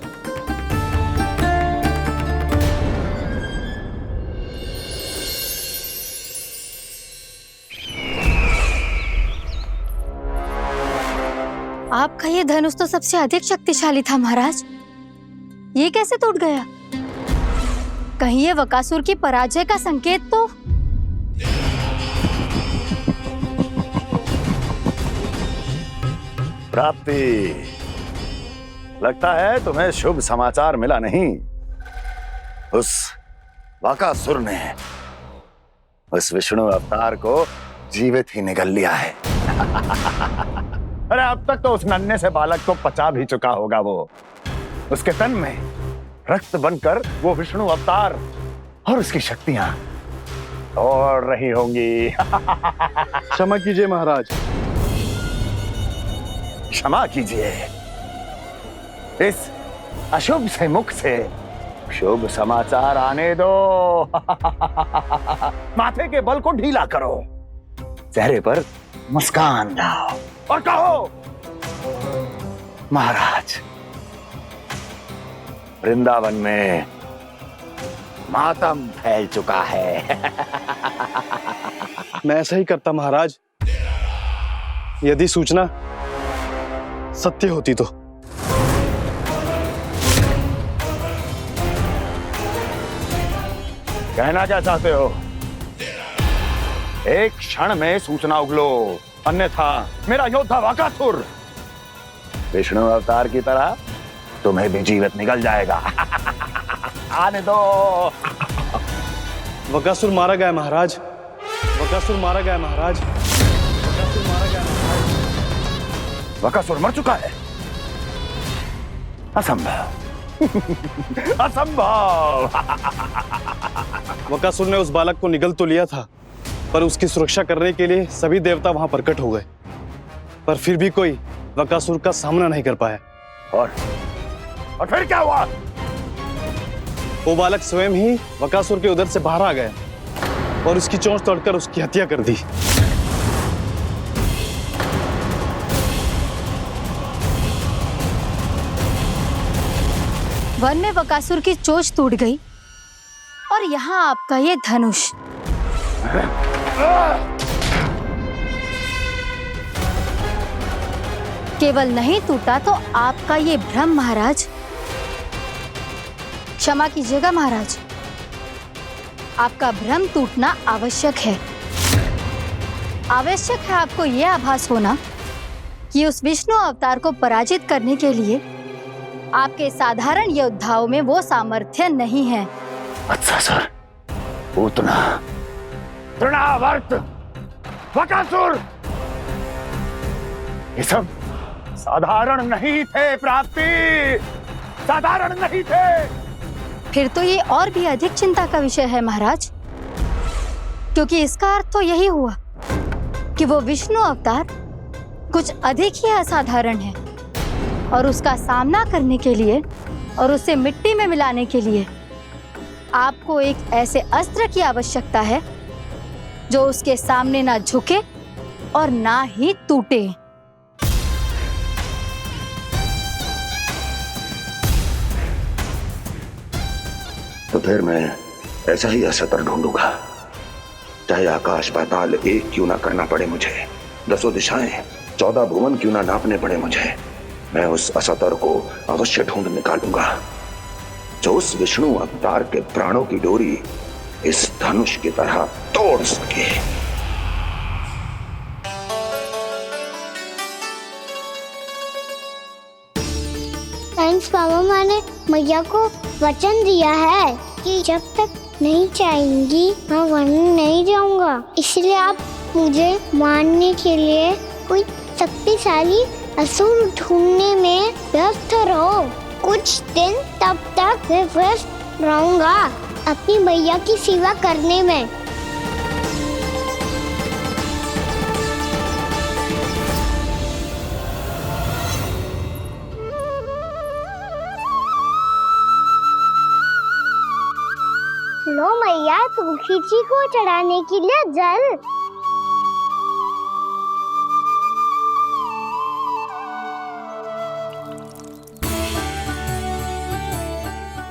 आपका ये धनुष तो सबसे अधिक शक्तिशाली था महाराज, ये कैसे टूट गया? कहीं ये बकासुर की पराजय का संकेत तो? प्राप्ति, लगता है तुम्हें शुभ समाचार मिला नहीं। उस बकासुर ने उस विष्णु अवतार को जीवित ही निगल लिया है। अरे अब तक तो उस नन्हे से बालक को पचा भी चुका होगा वो। उसके तन में रक्त बनकर वो विष्णु अवतार और उसकी शक्तियां दौड़ रही होंगी। क्षमा कीजिए महाराज। क्षमा कीजिए, इस अशुभ से मुख से शुभ समाचार आने दो। माथे के बल को ढीला करो, चेहरे पर मुस्कान लाओ और कहो, महाराज, वृंदावन में मातम फैल चुका है। मैं ऐसा ही करता महाराज, यदि सूचना सत्य होती तो। कहना क्या चाहते हो? एक क्षण में सूचना उगलो, अन्यथा मेरा योद्धा बकासुर विष्णु अवतार की तरह तुम्हें भी जीवित निकल जाएगा। आने दो। बकासुर मारा गया महाराज, बकासुर मारा गया महाराज, बकासुर मारा गया महाराज। बकासुर मर चुका है? असंभव। असंभव। बकासुर ने उस बालक को निगल तो लिया था, पर उसकी सुरक्षा करने के लिए सभी देवता वहां प्रकट हो गए, पर फिर भी कोई बकासुर का सामना नहीं कर पाया। और फिर क्या हुआ? वो बालक स्वयं ही बकासुर के उदर से बाहर आ गया और उसकी चोंच तोड़कर उसकी हत्या कर दी। वन में बकासुर की चोंच टूट गई और यहाँ आपका ये धनुष। केवल नहीं टूटा तो आपका ये भ्रम महाराज। क्षमा कीजिएगा महाराज, आपका भ्रम टूटना आवश्यक है। आवश्यक है आपको यह आभास होना कि उस विष्णु अवतार को पराजित करने के लिए आपके साधारण योद्धाओं में वो सामर्थ्य नहीं है। अच्छा सर, पूतना, तृणावर्त, बकासुर, ये सब साधारण नहीं थे प्राप्ति, साधारण नहीं थे। फिर तो ये और भी अधिक चिंता का विषय है महाराज, क्योंकि इसका अर्थ तो यही हुआ कि वो विष्णु अवतार कुछ अधिक ही असाधारण है और उसका सामना करने के लिए और उसे मिट्टी में मिलाने के लिए आपको एक ऐसे अस्त्र की आवश्यकता है जो उसके सामने ना झुके और ना ही टूटे। तो फिर मैं ऐसा ही असतर ढूंढूंगा, चाहे आकाश पाताल एक क्यों ना करना पड़े मुझे, 10 दिशाएं 14 भुवन क्यों ना नापने पड़े मुझे, मैं उस असतर को अवश्य ढूंढ निकालूंगा जो उस विष्णु अवतार के प्राणों की डोरी इस धनुष की तरह तोड़ सके। थैंक्स पापा, मैंने मैया को वचन दिया है कि जब तक नहीं चाहेंगी मैं वन नहीं जाऊंगा। इसलिए आप मुझे मारने के लिए कोई शक्तिशाली असुर ढूंढने में व्यस्त रहो। कुछ दिन तब तक मैं व्यस्त रहूंगा अपनी मैया की सेवा करने में। लो मैया, तुलसी जी को चढ़ाने के लिए जल।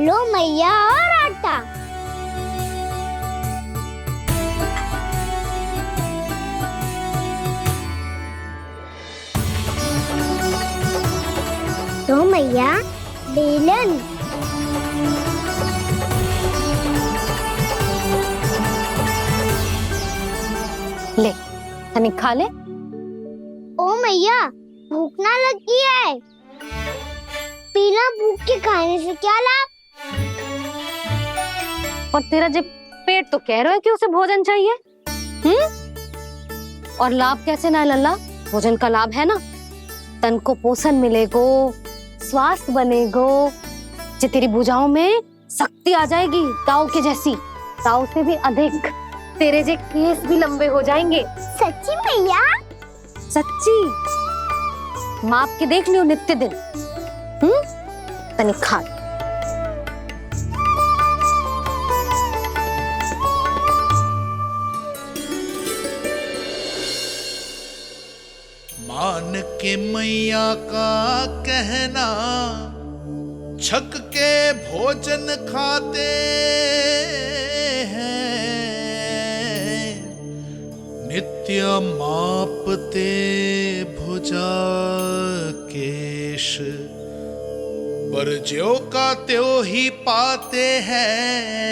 लो मैया, और आटा। लो मैया, बेलन। ले तनिक खा ले। ओ मैया, भूख ना लगी है। बिना भूख के खाने से क्या लाभ? और तेरा जब पेट तो कह रहा है कि उसे भोजन चाहिए। और लाभ कैसे ना है लल्ला? भोजन का लाभ है ना, तन को पोषण मिलेगो, स्वास्थ्य बनेगो, जो तेरी भुजाओं में शक्ति आ जाएगी ताऊ के जैसी, ताऊ से भी अधिक। तेरे जे केस भी लंबे हो जाएंगे। सच्ची मैया? सच्ची। माप के देख लियो नित्य दिन। तनिक खा। मान के मैया का कहना, छक के भोजन खाते हैं, नित्य मापते भुजा केश, पर ज्यो का त्यों ही पाते हैं।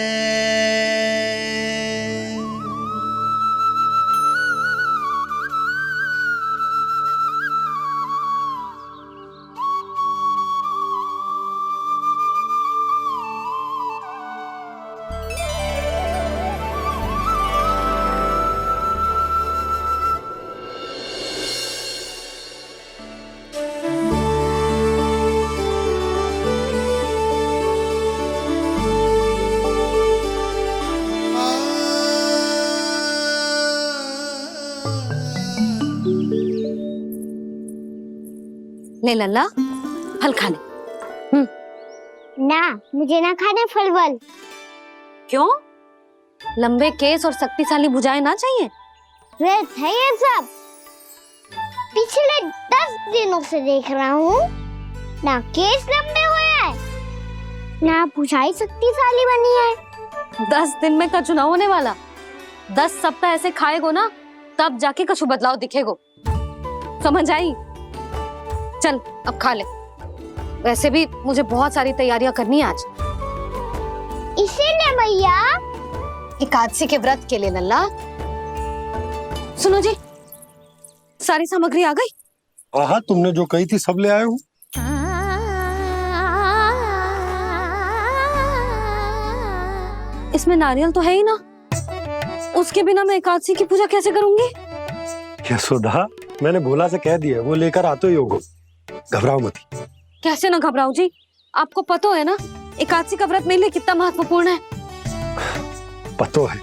ले लल्ला, फल खा ले। ना, मुझे ना खाने फल वल। क्यों? लंबे केस और शक्तिशाली भुजाएं ना चाहिए? व्यर्थ है ये सब। पिछले 10 दिनों से देख रहा हूँ, ना केस लंबे हुए हैं, ना भुजाएं शक्तिशाली बनी है। 10 दिन में कछु ना होने वाला। 10 सप्ताह ऐसे खाएगो ना, तब जाके कछु बदलाव दिखेगो। समझ आई? चल अब खा ले। वैसे भी मुझे बहुत सारी तैयारियां करनी है आज। इसीलिए भैया, एकादशी के व्रत के लिए लल्ला। सुनो जी, सारी सामग्री आ गई? हाँ, तुमने जो कही थी सब ले आए हूँ। इसमें नारियल तो है ही ना, उसके बिना मैं एकादशी की पूजा कैसे करूंगी? यशोदा, मैंने भोला से कह दिया, वो लेकर आते ही होगो। घबराओ मत। कैसे ना घबराओ जी, आपको पता है ना एकादशी का व्रत मेरे लिए कितना महत्वपूर्ण है। पतो है।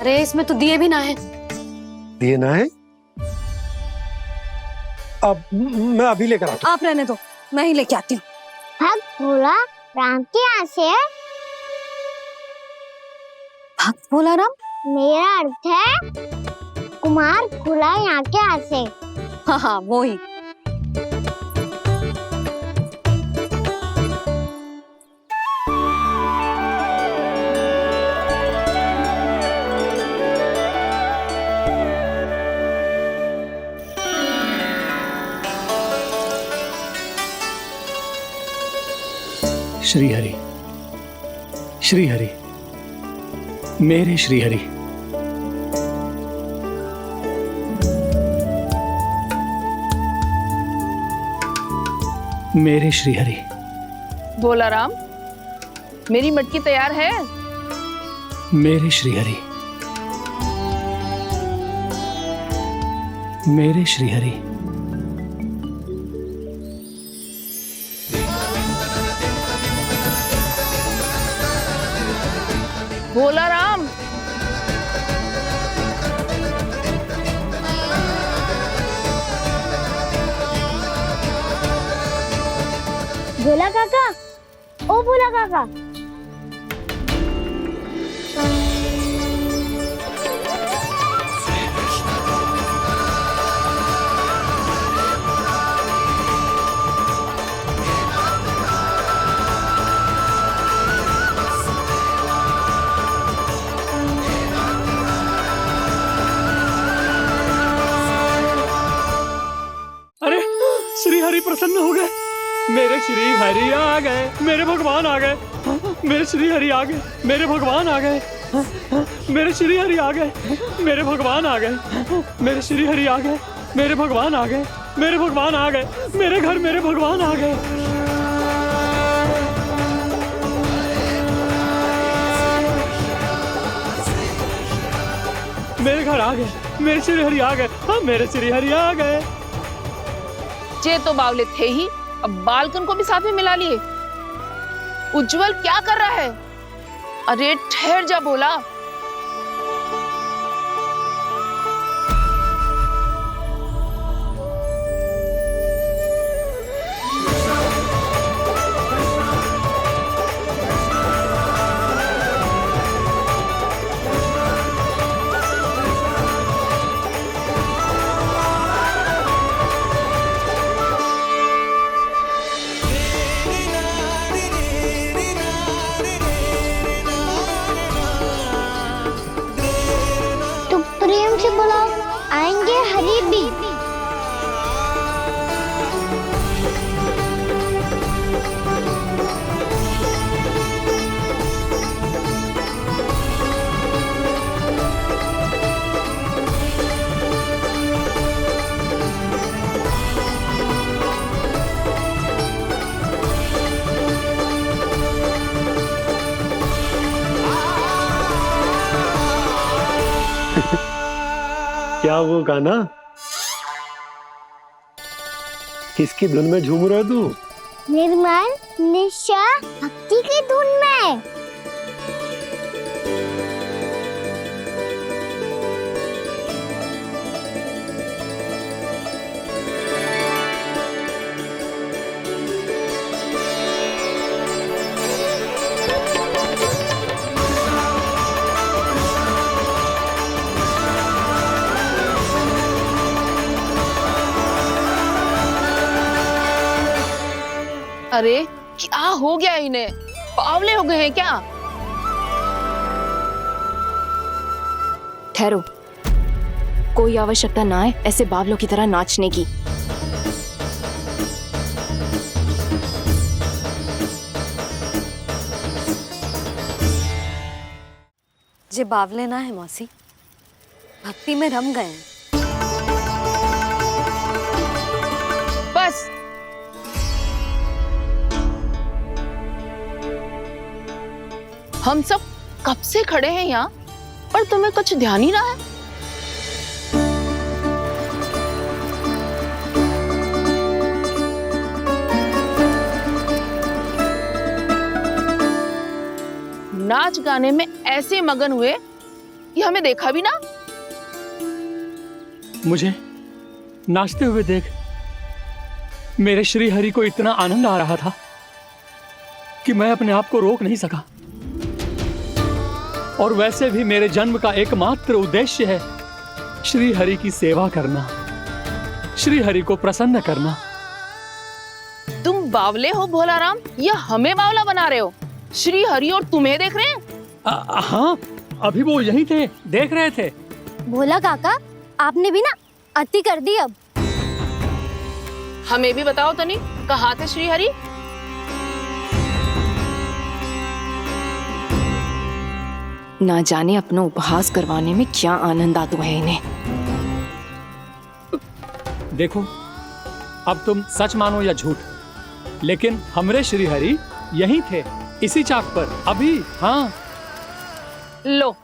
अरे इसमें तो दिए भी ना है। दिए ना है? अब मैं अभी लेकर आता हूँ। आप रहने दो, मैं ही लेके आती हूँ। भक्त भोला राम के यहाँ से है? भक्त भोला राम? मेरा अर्थ है कुमार भोला यहाँ के यहाँ से। हाँ हाँ, वो ही। श्री हरि, श्री हरि, मेरे श्री हरि। मेरे श्री हरि, भोला राम, मेरी मटकी तैयार है? मेरे श्रीहरि, मेरे श्रीहरि। भोला राम, भोला काका, ओ भोला काका। अरे श्रीहरि प्रसन्न हो गए, मेरे श्री हरि आ गए, मेरे भगवान आ गए, मेरे श्री हरि आ गए, मेरे भगवान आ गए, मेरे श्री हरि आ गए, मेरे भगवान आ गए, मेरे श्री हरि आ गए, मेरे भगवान आ गए, मेरे भगवान आ गए, मेरे घर मेरे भगवान आ गए। मेरे घर आ गए, मेरे श्री हरि आ गए, हाँ मेरे श्री हरि आ गए। ये तो बावले थे ही, अब बालकन को भी साथ में मिला लिए। उज्जवल क्या कर रहा है? अरे ठहर जा भोला। प्रेम से बुलाओ, आएंगे हरी भी। क्या वो गाना? किसकी धुन में झूम रहा तू? निर्मल निशा भक्ति की धुन में। अरे क्या हो गया इन्हें? बावले हो गए हैं क्या? ठहरो, कोई आवश्यकता ना है ऐसे बावलों की तरह नाचने की। जे बावले ना है मौसी, भक्ति में रम गए हैं। बस हम सब कब से खड़े हैं यहाँ, पर तुम्हें कुछ ध्यान ही ना है। नाच गाने में ऐसे मगन हुए कि हमें देखा भी ना। मुझे नाचते हुए देख मेरे श्री हरि को इतना आनंद आ रहा था कि मैं अपने आप को रोक नहीं सका। और वैसे भी मेरे जन्म का एकमात्र उद्देश्य है श्री हरि की सेवा करना, श्री हरि को प्रसन्न करना। तुम बावले हो भोला राम, या हमें बावला बना रहे हो? श्री हरि और तुम्हें देख रहे हैं? हाँ, अभी वो यहीं थे, देख रहे थे। भोला काका, आपने भी ना अति कर दी। अब हमें भी बताओ तनी, कहाँ थे श्री हरि? ना जाने अपना उपहास करवाने में क्या आनंद आता है इन्हें। देखो, अब तुम सच मानो या झूठ, लेकिन हमरे श्री हरि यहीं थे, इसी चाक पर अभी। हाँ। लो,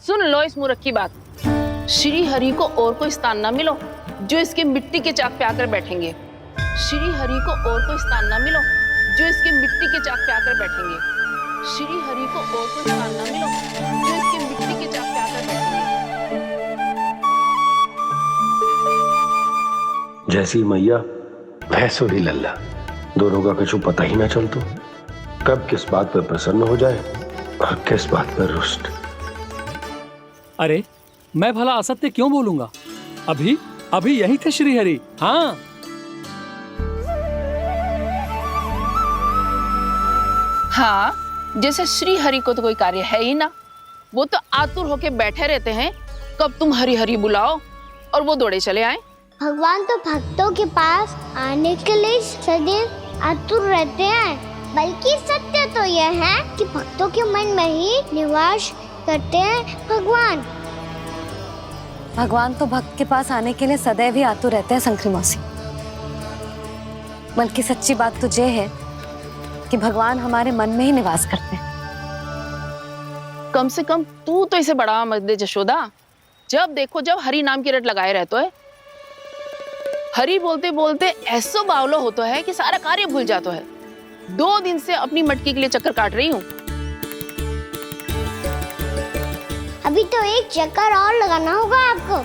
सुन लो इस मूर्ख की बात। श्री हरि को और कोई स्थान ना मिलो जो इसके मिट्टी के चाक पे आकर बैठेंगे। श्री हरि को और कोई स्थान ना मिलो जो इसके मिट्टी के चाक पे आकर बैठेंगे। श्री हरि को और कोई स्थान ना मिलो जो इसके मिट्टी के चाक पे आकर बैठेंगे। जैसी मैया वैसो ही लल्ला, दोनों का कुछ पता ही ना चल तो कब किस बात पर प्रसन्न हो जाए और किस बात पर रुष्ट। अरे मैं भला असत्य क्यों बोलूंगा? अभी अभी यही थे श्री हरि। हाँ। हाँ, जैसे श्री हरि को तो कोई कार्य है ही ना, वो तो आतुर होके बैठे रहते हैं कब तुम हरि हरि बुलाओ और वो दौड़े चले आए। भगवान तो भक्तों के पास आने के लिए सदैव आतुर रहते हैं, बल्कि सत्य तो यह है कि भक्तों के मन में ही निवास करते हैं भगवान। भगवान तो भक्त के पास आने के लिए सदैव ही आतुर रहते हैं शंकरी मौसी। बल्कि सच्ची बात तो ये है कि भगवान हमारे मन में ही निवास करते हैं। कम से कम तू तो इसे बढ़ावा मत दे जशोदा। जब देखो जब हरि नाम की रट लगाए रहते है। हरि बोलते बोलते ऐसो बावलो होता है कि सारा कार्य भूल जाता है। 2 दिन से अपनी मटकी के लिए चक्कर काट रही हूँ। अभी तो एक चक्कर और लगाना होगा आपको।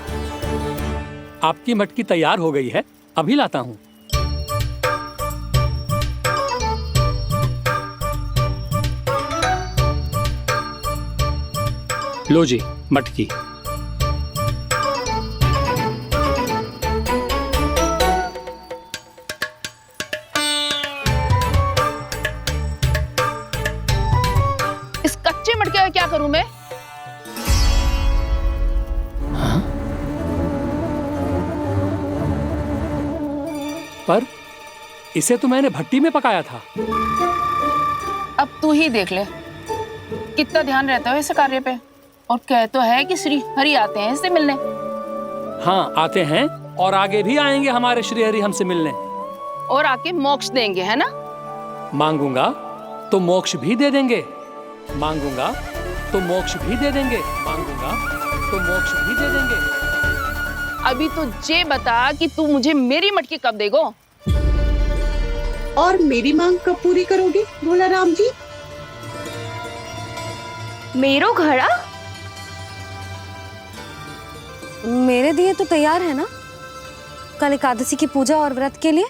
आपकी मटकी तैयार हो गई है, अभी लाता हूँ। लो जी मटकी। इस कच्चे मटके का क्या करूं मैं? पर इसे तो मैंने भट्टी में पकाया था। अब तू ही देख ले कितना ध्यान रहता है इस कार्य पे। और कह तो है कि श्री हरि आते हैं इससे मिलने। हाँ आते हैं और आगे भी आएंगे हमारे श्री हरि हमसे मिलने। और आके मोक्ष देंगे, है ना? मांगूंगा तो मोक्ष भी दे देंगे, मांगूंगा तो मोक्ष भी दे देंगे, मांगूंगा तो मोक्ष भी दे देंगे। अभी तो ये बता कि तू मुझे मेरी मटकी कब देगो? और मेरी मांग कब पूरी करोगे भोला राम जी? मेरो घड़ा मेरे दिए तो तैयार है ना? कल एकादशी की पूजा और व्रत के लिए।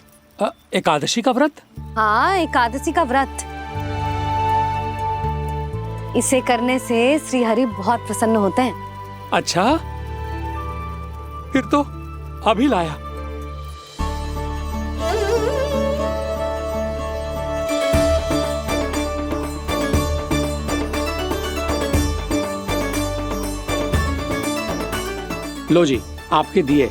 एकादशी का व्रत? हाँ, एकादशी का व्रत। इसे करने से श्री हरि बहुत प्रसन्न होते हैं। अच्छा, फिर तो अभी लाया। लो जी आपके दिए।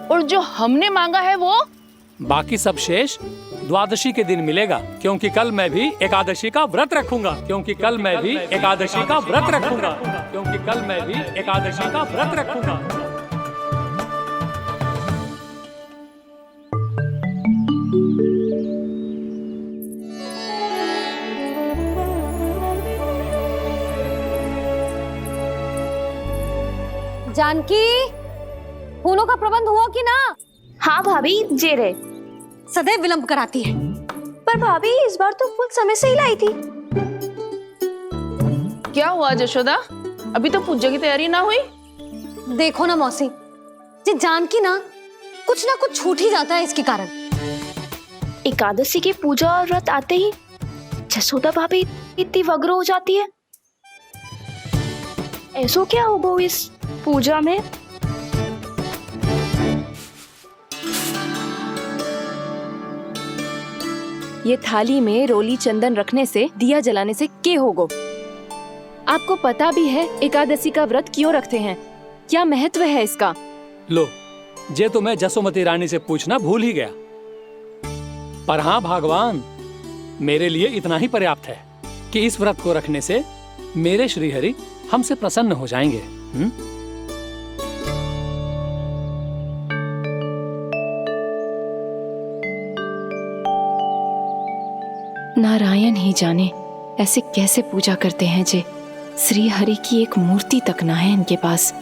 और जो हमने मांगा है वो? बाकी सब शेष द्वादशी के दिन मिलेगा, क्योंकि कल मैं भी एकादशी का व्रत रखूंगा, क्योंकि कल मैं भी एकादशी का व्रत रखूंगा, क्योंकि कल मैं भी एकादशी का व्रत रखूंगा। जानकी, फूलों का प्रबंध हुआ कि ना? हाँ भाभी, जे रहे। सदैव विलंब कराती है। पर भाभी इस बार तो फूल समय से ही लाई थी। क्या हुआ जशोदा? अभी तो पूजा की तैयारी ना हुई? देखो ना मौसी, ये जानकी ना कुछ छूट ही जाता है इसके कारण। एकादशी की पूजा और व्रत आते ही जसोदा भाभी इतनी वग्र हो जाती है। ऐसो क्या हो इस पूजा में? ये थाली में रोली चंदन रखने से, दिया जलाने से के होगो? आपको पता भी है एकादशी का व्रत क्यों रखते हैं, क्या महत्व है इसका? लो, जे तो मैं जसोमती रानी से पूछना भूल ही गया। पर हाँ भगवान, मेरे लिए इतना ही पर्याप्त है कि इस व्रत को रखने से मेरे श्री हरि हमसे प्रसन्न हो जाएंगे। नारायण ही जाने ऐसे कैसे पूजा करते हैं जे श्री हरि की एक मूर्ति तक ना है इनके पास।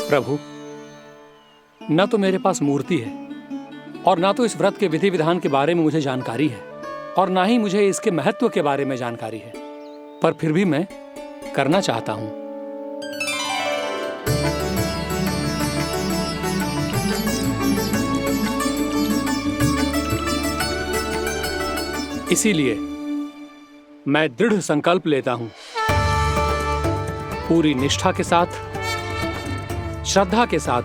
प्रभु, न तो मेरे पास मूर्ति है और ना तो इस व्रत के विधि विधान के बारे में मुझे जानकारी है और ना ही मुझे इसके महत्व के बारे में जानकारी है, पर फिर भी मैं करना चाहता हूं। इसीलिए मैं दृढ़ संकल्प लेता हूं, पूरी निष्ठा के साथ, श्रद्धा के साथ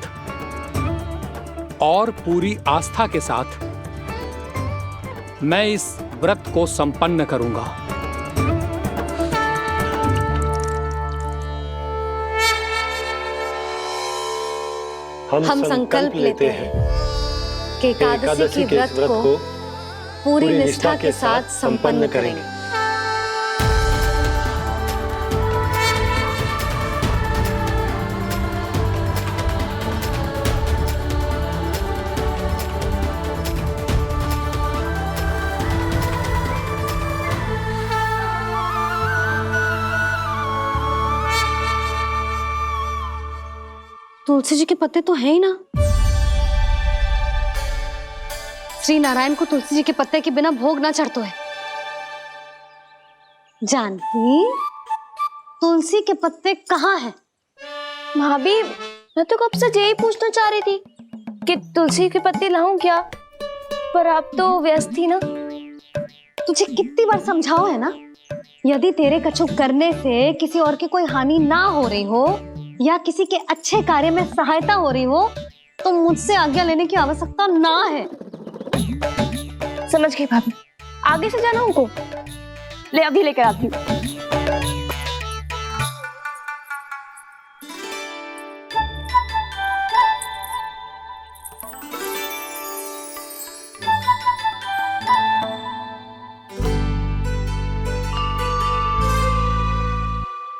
और पूरी आस्था के साथ मैं इस व्रत को संपन्न करूंगा। हम संकल्प लेते हैं कि एकादशी के व्रत को पूरी निष्ठा के साथ संपन्न करेंगे। तुलसी जी के पत्ते तो हैं ही ना। श्री नारायण को तुलसी जी के पत्ते के बिना भोग ना चढ़तो है। जानकी, तुलसी के पत्ते कहाँ हैं? भाभी, मैं तो कब से यही पूछना चाह रही थी कि तुलसी के पत्ते लाऊं क्या, पर आप तो व्यस्त थी ना। तुझे कितनी बार समझाओ है ना, यदि तेरे कछु करने से किसी और की कोई हानि ना हो रही हो या किसी के अच्छे कार्य में सहायता हो रही हो तो मुझसे आज्ञा लेने की आवश्यकता ना है। समझ गई भाभी, आगे से जाना उनको। ले अभी लेकर आती हूँ।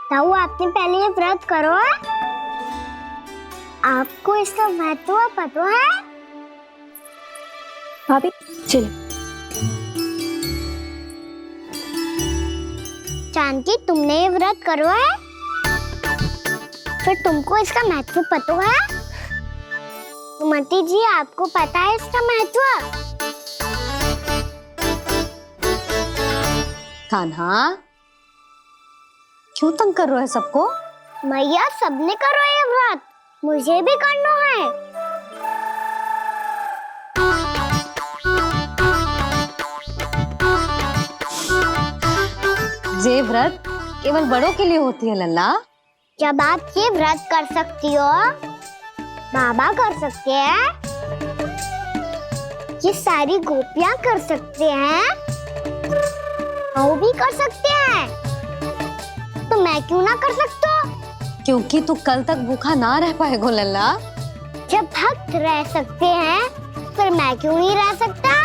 ताऊ, आपने पहले ये व्रत करो है? आपको इसका महत्व पता है? भाभी चलो। जानकी, तुमने ये व्रत करो है? फिर तुमको इसका महत्व पता है? सुमति जी, आपको पता है इसका महत्व? कान्हा, क्यों तंग कर रहे हो सबको? मैया, सबने करो ये व्रत, मुझे भी करना है। ये व्रत केवल बड़ों के लिए होती है लल्ला। जब आप ये व्रत कर सकती हो, बाबा कर सकते हैं, ये सारी गोपियां कर सकते हैं, वो भी कर सकते हैं, तो मैं क्यों ना कर सकता? क्योंकि तू कल तक भूखा ना रह पाएगा लल्ला। जब भक्त रह सकते हैं, फिर मैं क्यों नहीं रह सकता?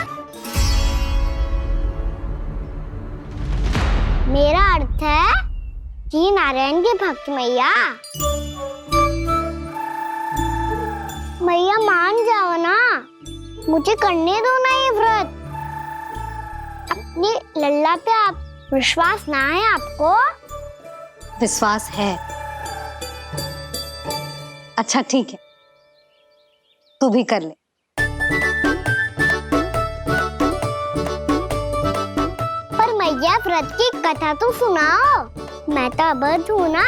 मेरा अर्थ है कि नारायण के भक्त मैया। मैया, मान जाओ ना, मुझे करने दो ना ये व्रत। अपनी लल्ला पे आप विश्वास ना है आपको? विश्वास है। अच्छा ठीक है, तू भी कर ले। पर मैया, व्रत की कथा तो सुनाओ, मैं तो अबध हूँ ना।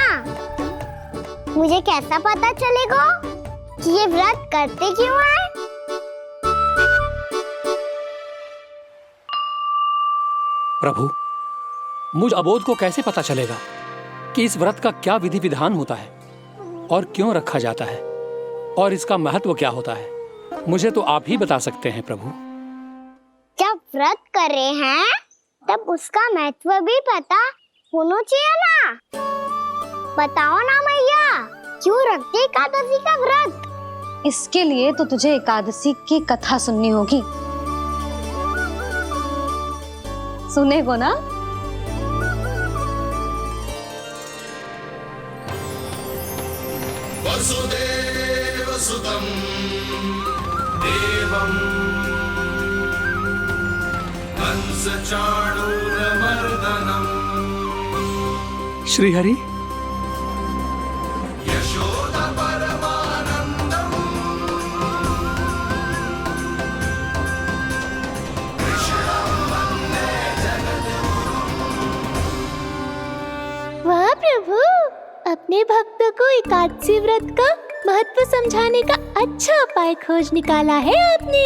मुझे कैसा पता चलेगा कि ये व्रत करते क्यों हैं? प्रभु, मुझ अबोध को कैसे पता चलेगा कि इस व्रत का क्या विधि विधान होता है और क्यों रखा जाता है और इसका महत्व क्या होता है? मुझे तो आप ही बता सकते हैं प्रभु। जब व्रत कर रहे हैं तब उसका महत्व भी पता होना चाहिए ना। बताओ ना मैया, क्यों रखते एकादशी का व्रत? इसके लिए तो तुझे एकादशी की कथा सुननी होगी। सुनेगो ना? वसुदेव सुतं देवं कंस चाणूरमर्दनम् श्रीहरि, यशोदा परमानन्दम् कृष्णं वन्दे जगद्गुरुम्। वाह प्रभु, अपने भक्तों को एकादशी व्रत का महत्व समझाने का अच्छा उपाय खोज निकाला है आपने।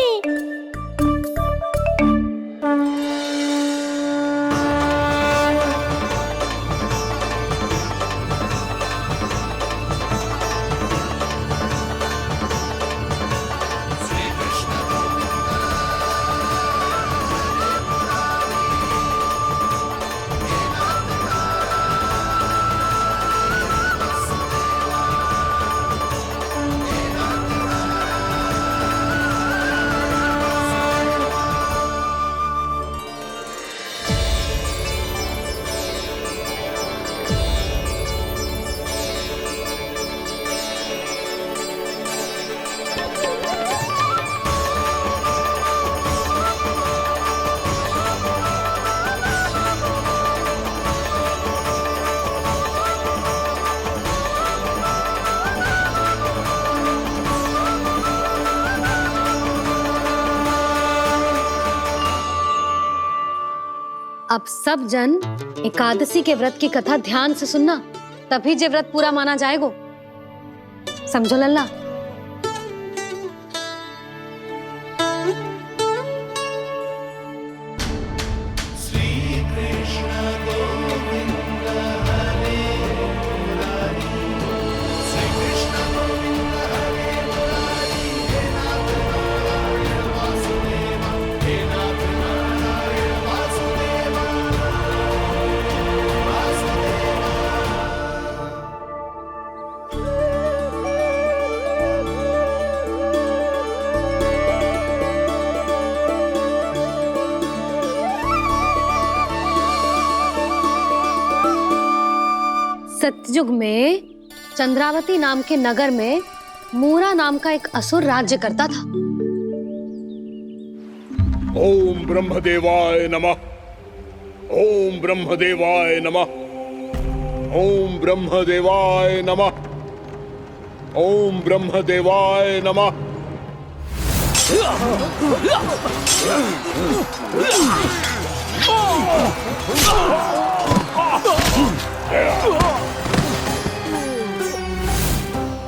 अब सब जन एकादशी के व्रत की कथा ध्यान से सुनना, तभी जे व्रत पूरा माना जाएगो। समझो लल्ला? सतयुग में चंद्रावती नाम के नगर में मूरा नाम का एक असुर राज्य करता था। ओम ब्रह्मदेवाय नमः। ओम ब्रह्मदेवाय नमः। ओम ब्रह्मदेवाय नमः। ओम ब्रह्मदेवाय नमः।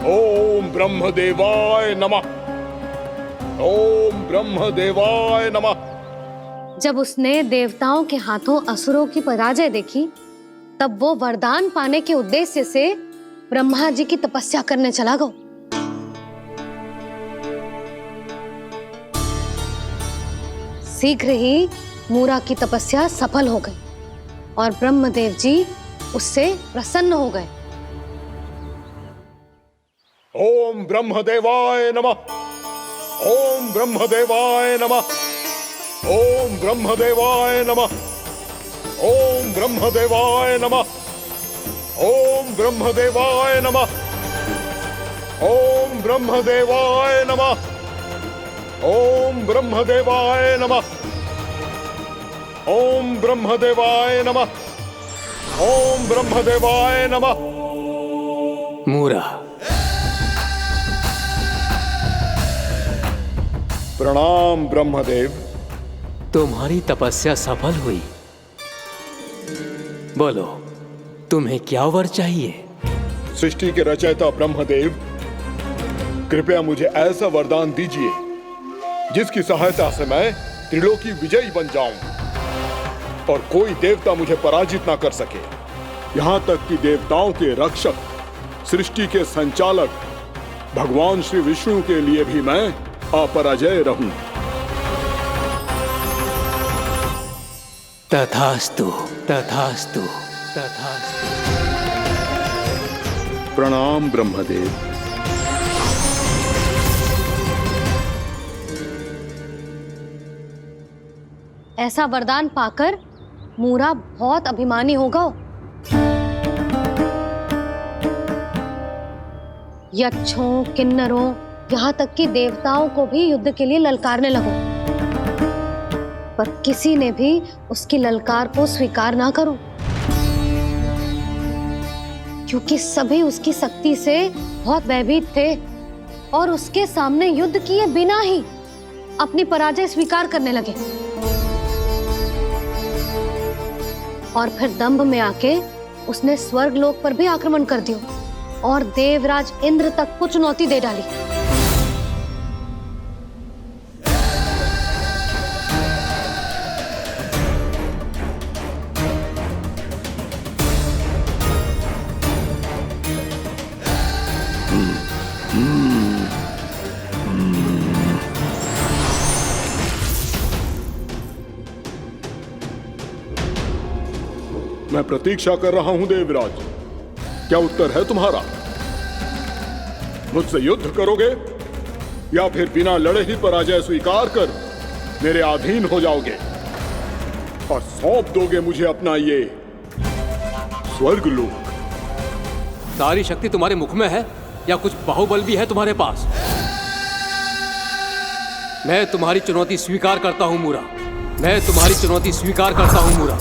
ओम ब्रह्मदेवाय नमः। ओम ब्रह्मदेवाय नमः। जब उसने देवताओं के हाथों असुरों की पराजय देखी, तब वो वरदान पाने के उद्देश्य से ब्रह्मा जी की तपस्या करने चला गया। शीघ्र ही मूरा की तपस्या सफल हो गई और ब्रह्मदेव जी उससे प्रसन्न हो गए। ओम ब्रह्मदेवाय नमः। ओम ब्रह्मदेवाय नमः। ओम ब्रह्मदेवाय नमः। ओम ब्रह्मदेवाय नमः। ओम ब्रह्मदेवाय नमः। ओम ब्रह्मदेवाय नमः। ओम ब्रह्मदेवाय नमः। ओम ब्रह्मदेवाय नमः। ओम ब्रह्मदेवाय नमः। मूरा, प्रणाम ब्रह्मदेव। तुम्हारी तपस्या सफल हुई। बोलो, तुम्हें क्या वर चाहिए? सृष्टि के रचयिता ब्रह्मदेव, कृपया मुझे ऐसा वरदान दीजिए जिसकी सहायता से मैं त्रिलोकी विजयी बन जाऊं और कोई देवता मुझे पराजित ना कर सके। यहां तक कि देवताओं के रक्षक, सृष्टि के संचालक भगवान श्री विष्णु के लिए भी मैं अपराजय रहूं। तथास्तु, तथास्तु, तथास्तु। प्रणाम ब्रह्मदेव। ऐसा वरदान पाकर मूरा बहुत अभिमानी होगा। यक्षों, किन्नरों, यहाँ तक कि देवताओं को भी युद्ध के लिए ललकारने लगो, पर किसी ने भी उसकी ललकार को स्वीकार ना करो, क्योंकि सभी उसकी शक्ति से बहुत भयभीत थे और उसके सामने युद्ध किए बिना ही अपनी पराजय स्वीकार करने लगे। और फिर दंभ में आके उसने स्वर्ग लोक पर भी आक्रमण कर दिया और देवराज इंद्र तक को चुनौती दे डाली। मैं प्रतीक्षा कर रहा हूं देवराज, क्या उत्तर है तुम्हारा? मुझसे युद्ध करोगे या फिर बिना लड़े ही पराजय स्वीकार कर मेरे अधीन हो जाओगे और सौंप दोगे मुझे अपना ये स्वर्ग लोक? सारी शक्ति तुम्हारे मुख में है या कुछ बाहुबल भी है तुम्हारे पास? मैं तुम्हारी चुनौती स्वीकार करता हूं मूरा, मैं तुम्हारी चुनौती स्वीकार करता हूं मूरा।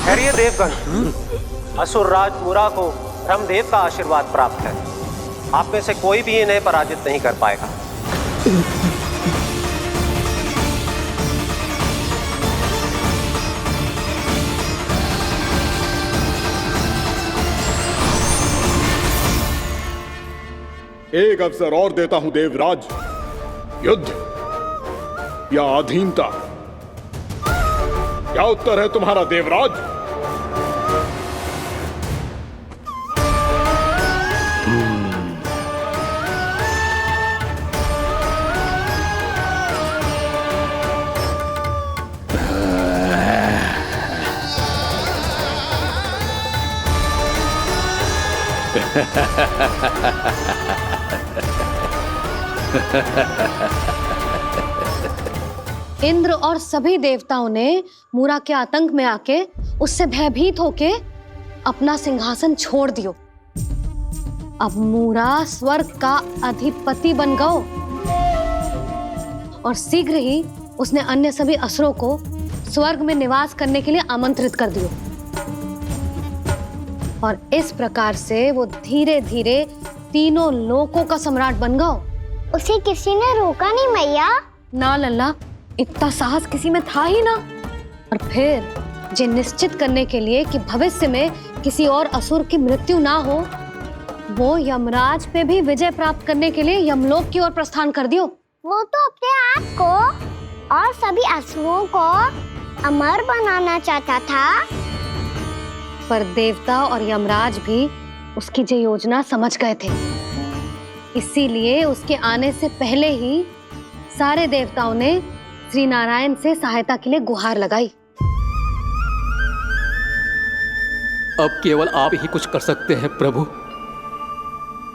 खैरिए देवगण, असुर राज मूरा को ब्रह्मदेव का आशीर्वाद प्राप्त है। आप में से कोई भी इन्हें पराजित नहीं कर पाएगा। एक अवसर और देता हूं देवराज, युद्ध या अधीनता, क्या उत्तर है तुम्हारा देवराज? इंद्र और सभी देवताओं ने मूरा के आतंक में आके उससे भयभीत होके अपना सिंहासन छोड़ दियो। अब मूरा स्वर्ग का अधिपति बन गयो और शीघ्र ही उसने अन्य सभी असुरों को स्वर्ग में निवास करने के लिए आमंत्रित कर दियो। और इस प्रकार से वो धीरे धीरे तीनों लोकों का सम्राट बन गयो। उसे किसी ने रोका नहीं मैया? ना लल्ला, इतना साहस किसी में था ही ना। और फिर ये निश्चित करने के लिए कि भविष्य में किसी और असुर की मृत्यु ना हो, वो यमराज पे भी विजय प्राप्त करने के लिए यमलोक की ओर प्रस्थान कर दियो। वो तो अपने आप को और सभी असुरों को अमर बनाना चाहता था, पर देवता और यमराज भी उसकी ये योजना समझ गए थे। इसीलिए उसके आने से पहले ही सारे देवताओं ने श्री नारायण से सहायता के लिए गुहार लगाई। अब केवल आप ही कुछ कर सकते हैं प्रभु।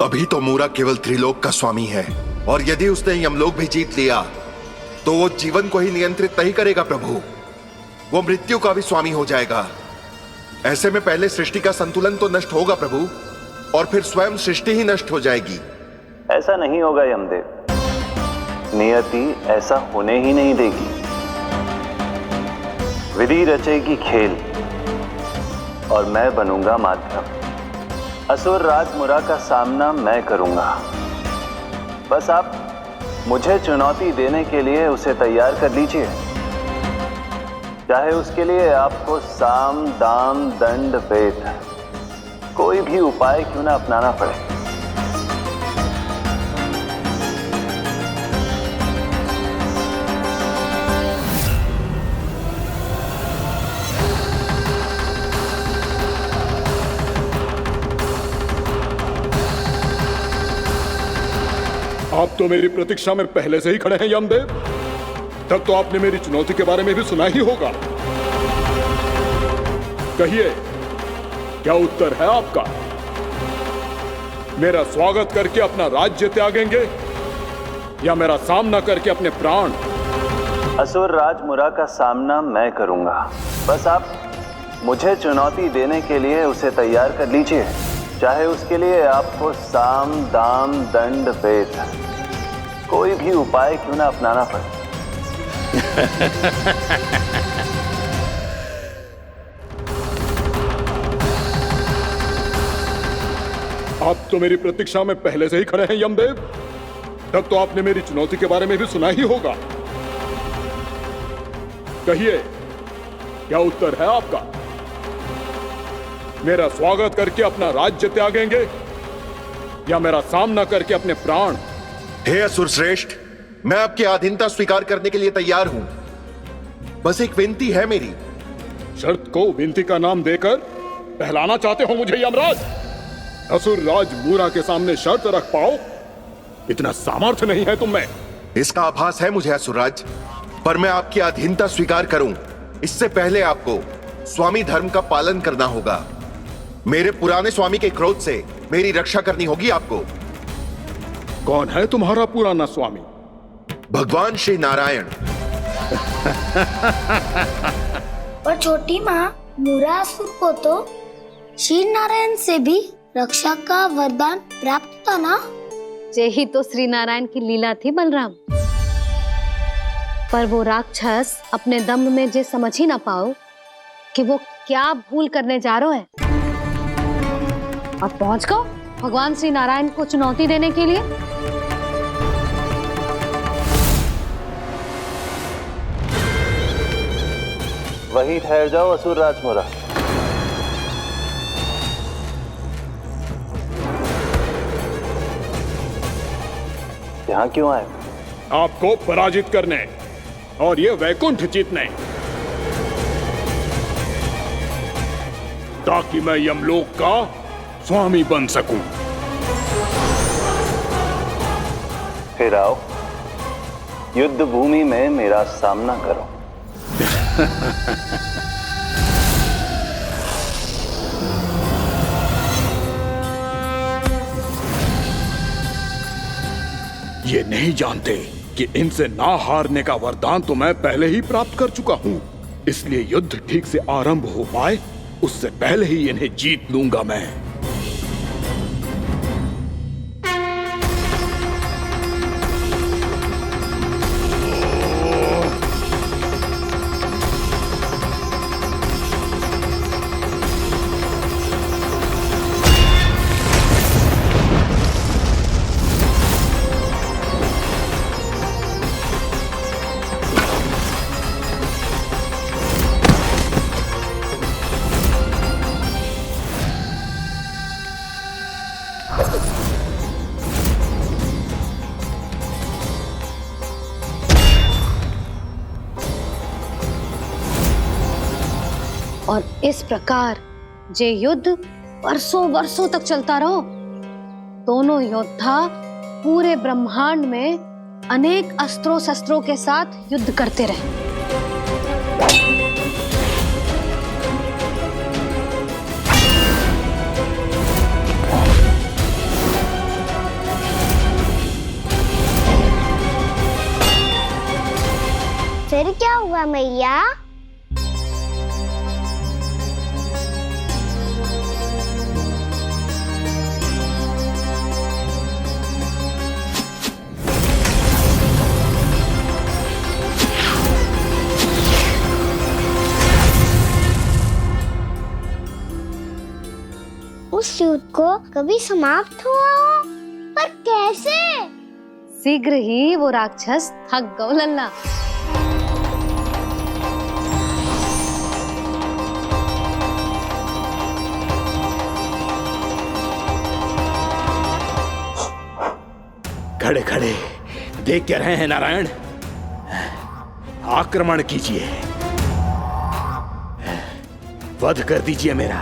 अभी तो मूरा केवल त्रिलोक का स्वामी है, और यदि उसने यमलोक भी जीत लिया तो वो जीवन को ही नियंत्रित नहीं करेगा प्रभु, वो मृत्यु का भी स्वामी हो जाएगा। ऐसे में पहले सृष्टि का संतुलन तो नष्ट होगा प्रभु, और फिर स्वयं सृष्टि ही नष्ट हो जाएगी। ऐसा नहीं होगा यमदेव। नियति ऐसा होने ही नहीं देगी। विधि रचेगी खेल और मैं बनूंगा माध्यम। असुर राज मुरा का सामना मैं करूंगा। बस आप मुझे चुनौती देने के लिए उसे तैयार कर लीजिए, चाहे उसके लिए आपको साम दाम दंड भेद कोई भी उपाय क्यों ना अपनाना पड़े। आप तो मेरी प्रतीक्षा में पहले से ही खड़े हैं यमदेव। तब तो आपने मेरी चुनौती के बारे में भी सुना ही होगा। कहिए, क्या उत्तर है आपका? मेरा स्वागत करके अपना राज्य त्यागेंगे या मेरा सामना करके अपने प्राण? असुर राज मुरा का सामना मैं करूंगा। बस आप मुझे चुनौती देने के लिए उसे तैयार कर लीजिए, चाहे उसके लिए आपको साम दाम दंड भेद कोई भी उपाय क्यों ना अपनाना पड़े। आप तो मेरी प्रतीक्षा में पहले से ही खड़े हैं यमदेव। तब तो आपने मेरी चुनौती के बारे में भी सुना ही होगा। कहिए, क्या उत्तर है आपका? मेरा स्वागत करके अपना राज्य त्यागेंगे या मेरा सामना करके अपने प्राण? हे असुर श्रेष्ठ, मैं आपकी अधीनता स्वीकार करने के लिए तैयार हूं। बस एक विनती है मेरी। शर्त को विनती का नाम देकर पहलाना चाहते हो मुझे यमराज? असुर राज मूरा के सामने शर्त रख पाओ, इतना सामर्थ्य नहीं है तुम में। इसका आभास है मुझे असुरराज, पर मैं आपकी अधीनता स्वीकार करूं इससे पहले आपको स्वामी धर्म का पालन करना होगा। मेरे पुराने स्वामी के क्रोध से मेरी रक्षा करनी होगी आपको। कौन है तुम्हारा पुराना स्वामी? भगवान श्री नारायण। और छोटी माँ मूरासुर को तो श्री नारायण से भी रक्षा का वरदान प्राप्त था ना? यही तो श्री नारायण की लीला थी बलराम। पर वो राक्षस अपने दम में जे समझ ही ना पाओ कि वो क्या भूल करने जा रहा है, और पहुंच गो भगवान श्री नारायण को चुनौती देने के लिए। वहीं ठहर जाओ असुर राज मुरा। यहां क्यों आए? आपको पराजित करने और ये वैकुंठ जीतने, ताकि मैं यमलोक का स्वामी बन सकूं। फिर आओ, युद्ध भूमि में मेरा सामना करो। ये नहीं जानते कि इनसे ना हारने का वरदान तो मैं पहले ही प्राप्त कर चुका हूं। इसलिए युद्ध ठीक से आरंभ हो पाए उससे पहले ही इन्हें जीत लूंगा मैं। और इस प्रकार जे युद्ध वर्षों वर्षों तक चलता रहो। दोनों योद्धा पूरे ब्रह्मांड में अनेक अस्त्रों शस्त्रों के साथ युद्ध करते रहे। फिर क्या हुआ मैया? उस युद्ध को कभी समाप्त हुआ हो, पर कैसे? शीघ्र ही वो राक्षस थक गौ लल्ला। खड़े खड़े देख क्या रहे हैं नारायण? आक्रमण कीजिए, वध कर दीजिए मेरा।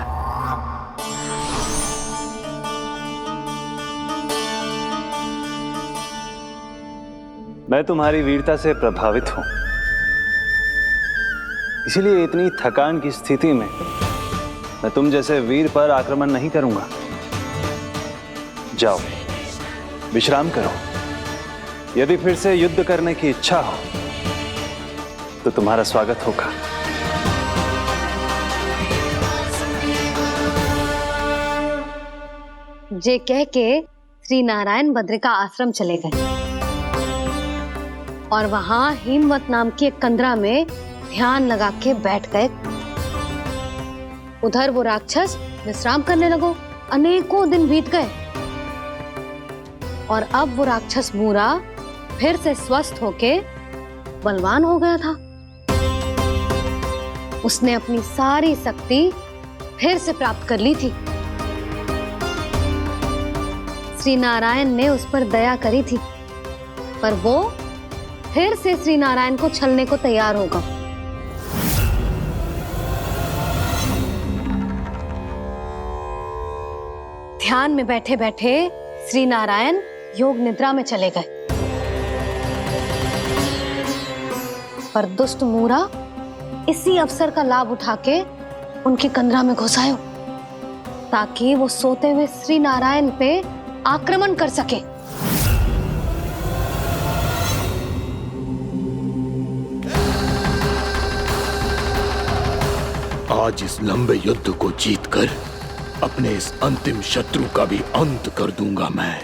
मैं तुम्हारी वीरता से प्रभावित हूं, इसीलिए इतनी थकान की स्थिति में मैं तुम जैसे वीर पर आक्रमण नहीं करूंगा। जाओ विश्राम करो। यदि फिर से युद्ध करने की इच्छा हो तो तुम्हारा स्वागत होगा। जे कह के श्री नारायण बद्रिका आश्रम चले गए और वहां हिमवत नाम की एक कंदरा में ध्यान लगा के बैठ गए। उधर वो राक्षस विश्राम करने लगो। अनेकों दिन बीत गए और अब वो राक्षस मूरा फिर से स्वस्थ होके बलवान हो गया था। उसने अपनी सारी शक्ति फिर से प्राप्त कर ली थी। श्री नारायण ने उस पर दया करी थी, पर वो फिर से श्री नारायण को छलने को तैयार होगा। ध्यान में बैठे बैठे श्री नारायण योग निद्रा में चले गए, पर दुष्ट मूरा इसी अवसर का लाभ उठा के उनकी कंदरा में घुस आयो ताकि वो सोते हुए श्री नारायण पे आक्रमण कर सके। आज इस लंबे युद्ध को जीतकर अपने इस अंतिम शत्रु का भी अंत कर दूंगा मैं।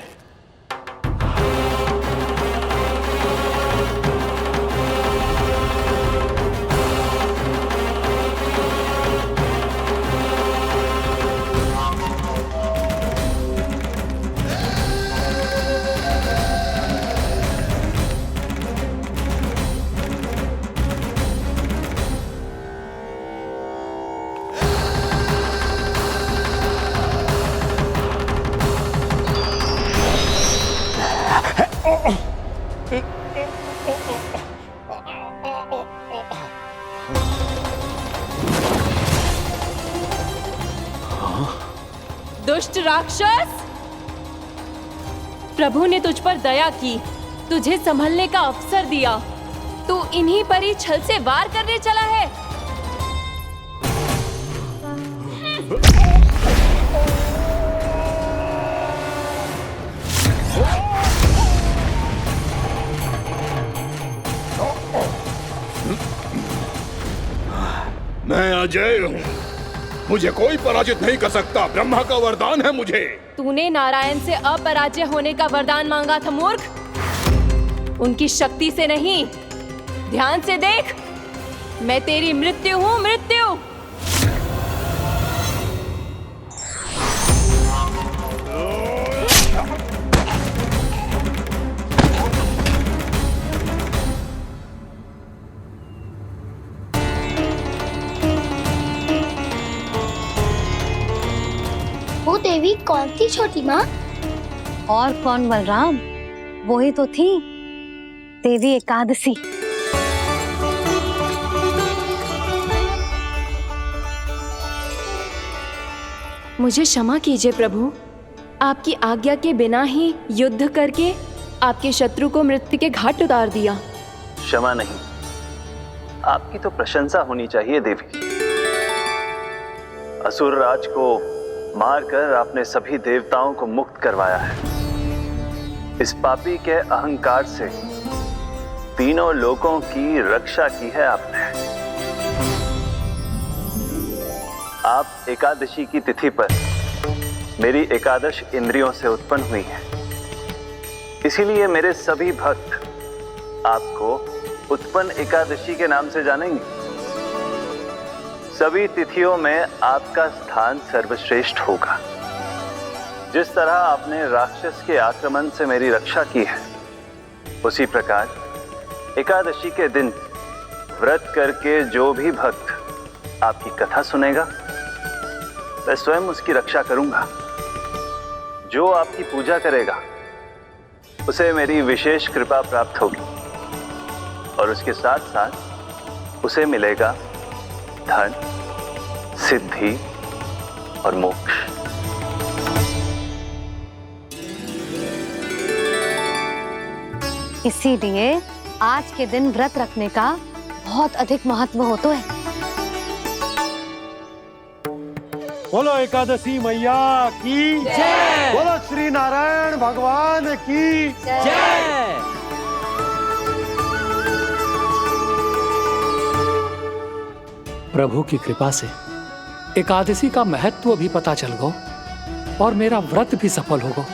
दुष्ट राक्षस, प्रभु ने तुझ पर दया की, तुझे संभलने का अवसर दिया। तू इन्हीं पर ही छल से वार करने चला है। मैं अजय हूँ, मुझे कोई पराजित नहीं कर सकता। ब्रह्मा का वरदान है मुझे। तूने नारायण से अपराजय होने का वरदान मांगा था मूर्ख, उनकी शक्ति से नहीं। ध्यान से देख, मैं तेरी मृत्यु हूँ, मृत्यु। वो देवी कौन थी छोटी माँ? और कौन बलराम, वो ही तो थी देवी एकादशी। मुझे क्षमा कीजिए प्रभु, आपकी आज्ञा के बिना ही युद्ध करके आपके शत्रु को मृत्यु के घाट उतार दिया। क्षमा नहीं, आपकी तो प्रशंसा होनी चाहिए देवी। असुर राज को मारकर आपने सभी देवताओं को मुक्त करवाया है। इस पापी के अहंकार से तीनों लोकों की रक्षा की है आपने। आप एकादशी की तिथि पर मेरी एकादश इंद्रियों से उत्पन्न हुई हैं। इसीलिए मेरे सभी भक्त आपको उत्पन्न एकादशी के नाम से जानेंगे। सभी तिथियों में आपका स्थान सर्वश्रेष्ठ होगा। जिस तरह आपने राक्षस के आक्रमण से मेरी रक्षा की है, उसी प्रकार एकादशी के दिन व्रत करके जो भी भक्त आपकी कथा सुनेगा, मैं स्वयं उसकी रक्षा करूंगा। जो आपकी पूजा करेगा उसे मेरी विशेष कृपा प्राप्त होगी और उसके साथ साथ उसे मिलेगा धन, सिद्धि और मोक्ष। इसीलिए आज के दिन व्रत रखने का बहुत अधिक महत्व होता है। बोलो एकादशी मैया की जय। बोलो श्री नारायण भगवान की जय। प्रभु की कृपा से एकादशी का महत्व भी पता चल गो और मेरा व्रत भी सफल होगा।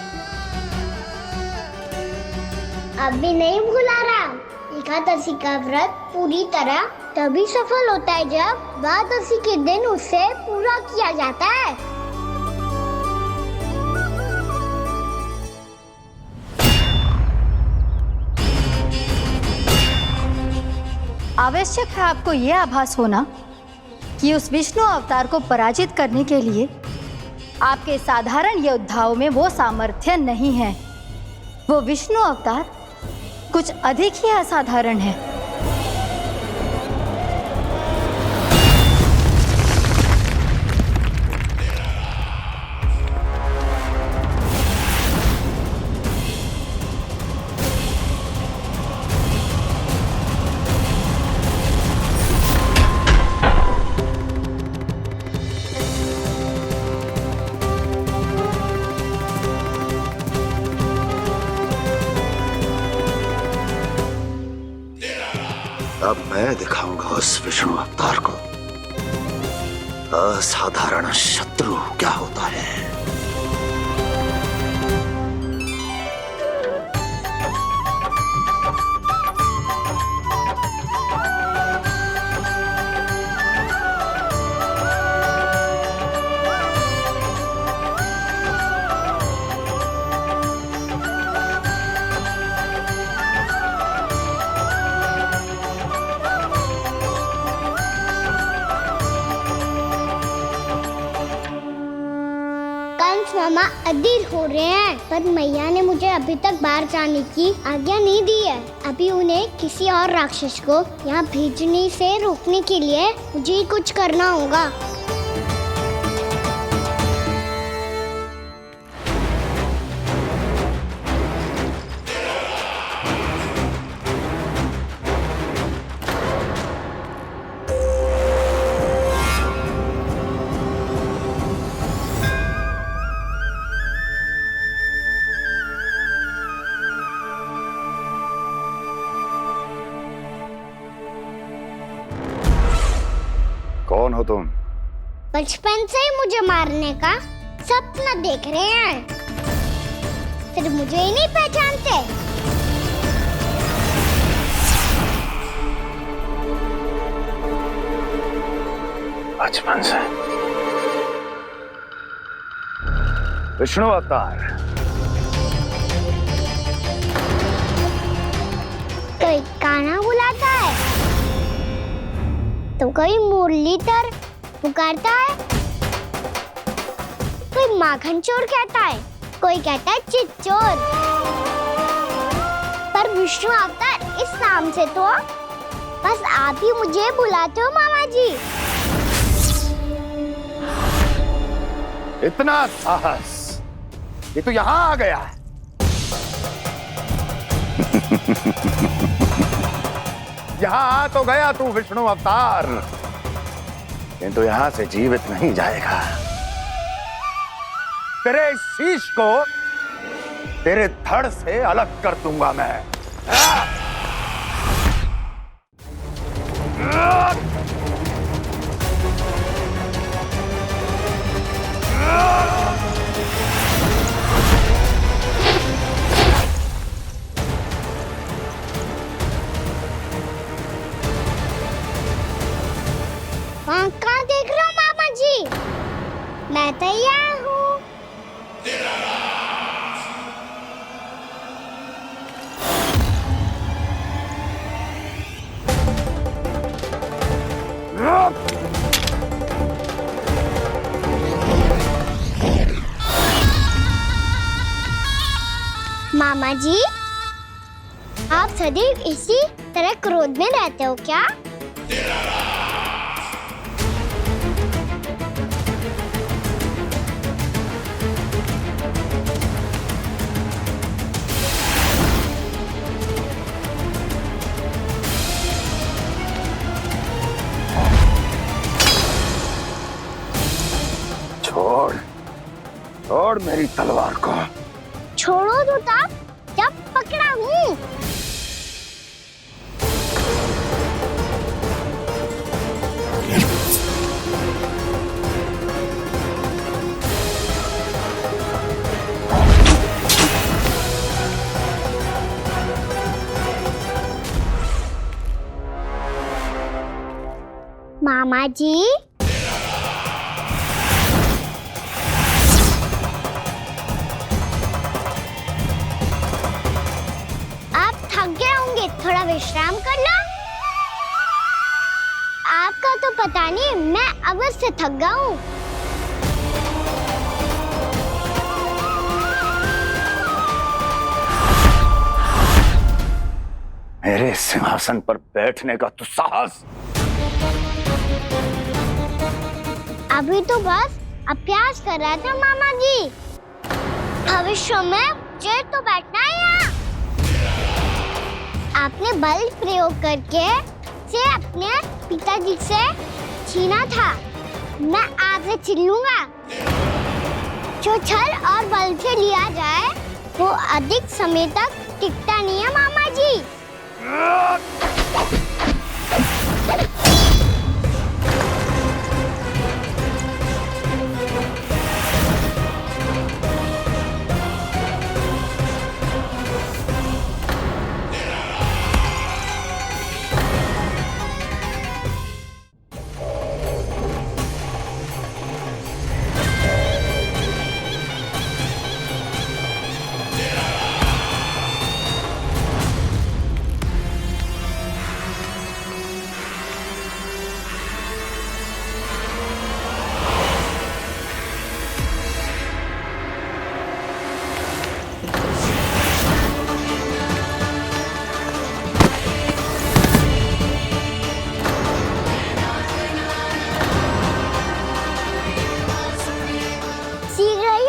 अभी नहीं भुला रहा, एकादशी का व्रत पूरी तरह तभी सफल होता है जब द्वादशी के दिन उसे पूरा किया जाता है। आवश्यक है आपको यह आभास होना कि उस विष्णु अवतार को पराजित करने के लिए आपके साधारण योद्धाओं में वो सामर्थ्य नहीं है। वो विष्णु अवतार कुछ अधिक ही असाधारण है। अब मैं दिखाऊंगा उस विष्णु अवतार को असाधारण शत्रु क्या होता है। मामा अधीर हो रहे हैं, पर मैया ने मुझे अभी तक बाहर जाने की आज्ञा नहीं दी है। अभी उन्हें किसी और राक्षस को यहाँ भेजने से रोकने के लिए मुझे ही कुछ करना होगा। कौन हो तुम? बचपन से ही मुझे मारने का सपना देख रहे हैं, फिर मुझे ही नहीं पहचानते। बचपन से विष्णु अवतार। कोई कान्हा बुलाता है तो कोई मुरलीधर पुकारता है, कोई माखन चोर कहता है, कोई कहता है चिच्चोर। पर विष्णु अवतार इस नाम से तो बस आप ही मुझे बुलाते हो मामा जी। इतना साहस, ये तो यहाँ आ गया है। यहाँ आ तो गया तू विष्णु अवतार, किंतु यहाँ से जीवित नहीं जाएगा। तेरे इस शीश को तेरे धड़ से अलग कर दूंगा मैं। वहाँ कहाँ देख रहे हो मामा जी? मैं तैयार हूँ। मामा जी, आप सदैव इसी तरह क्रोध में रहते हो क्या? छोड़ छोड़ मेरी तलवार को। छोड़ो तो तब जब पकड़ा हूँ। मामा जी, आप थक गए होंगे, थोड़ा विश्राम कर लो। आपका तो पता नहीं, मैं अवश्य थक गया हूँ। मेरे सिंहासन पर बैठने का तो साहस। अभी तो बस अभ्यास कर रहा था मामा जी। भविष्य में मुझे तो बैठना है यहाँ। आपने बल प्रयोग करके से अपने पिताजी से छीना था। मैं आज से छीन लूंगा। जो छल और बल से लिया जाए वो अधिक समय तक टिकता नहीं है मामा जी।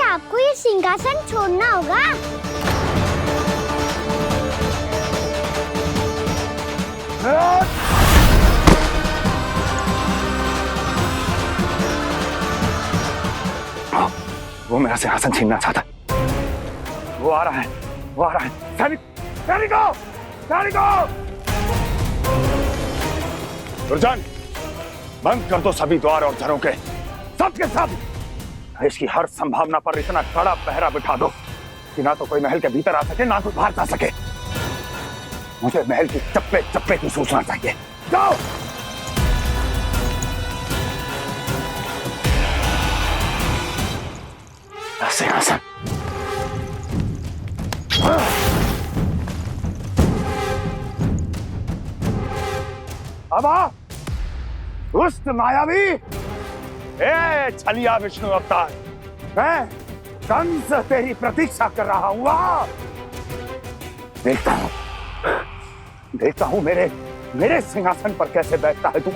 आपको ये सिंहासन छोड़ना होगा। वो मेरा सिंहासन छीनना चाहता है। वो आ रहा है, वो आ रहा है। सैनिकों! दुर्जन, बंद कर दो सभी द्वार और झरोखे, सबके सब। इसकी हर संभावना पर इतना कड़ा पहरा बिठा दो कि ना तो कोई महल के भीतर आ सके, ना कोई बाहर जा सके। मुझे महल की चप्पे चप्पे की सूचना चाहिए। जाओ। सिंहासन। अब आ, दुष्ट मायावी, ए छलिया विष्णु अवतार, मैं कंस तेरी प्रतीक्षा कर रहा हूँ। देखता हूँ मेरे सिंहासन पर कैसे बैठता है तू।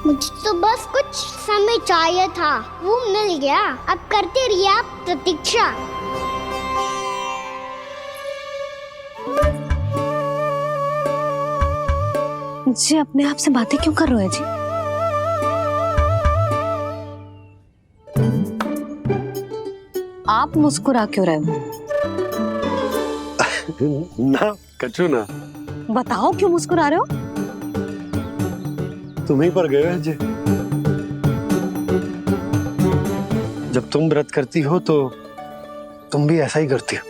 मुझे तो बस कुछ समय चाहिए था, वो मिल गया। अब करते रहिए आप प्रतीक्षा। जी अपने आप से बातें क्यों कर रहे हो जी? आप मुस्कुरा क्यों रहे हो? ना कछु ना। बताओ क्यों मुस्कुरा रहे हो? तुम ही पर गए हैं जी। जब तुम व्रत करती हो तो तुम भी ऐसा ही करती हो।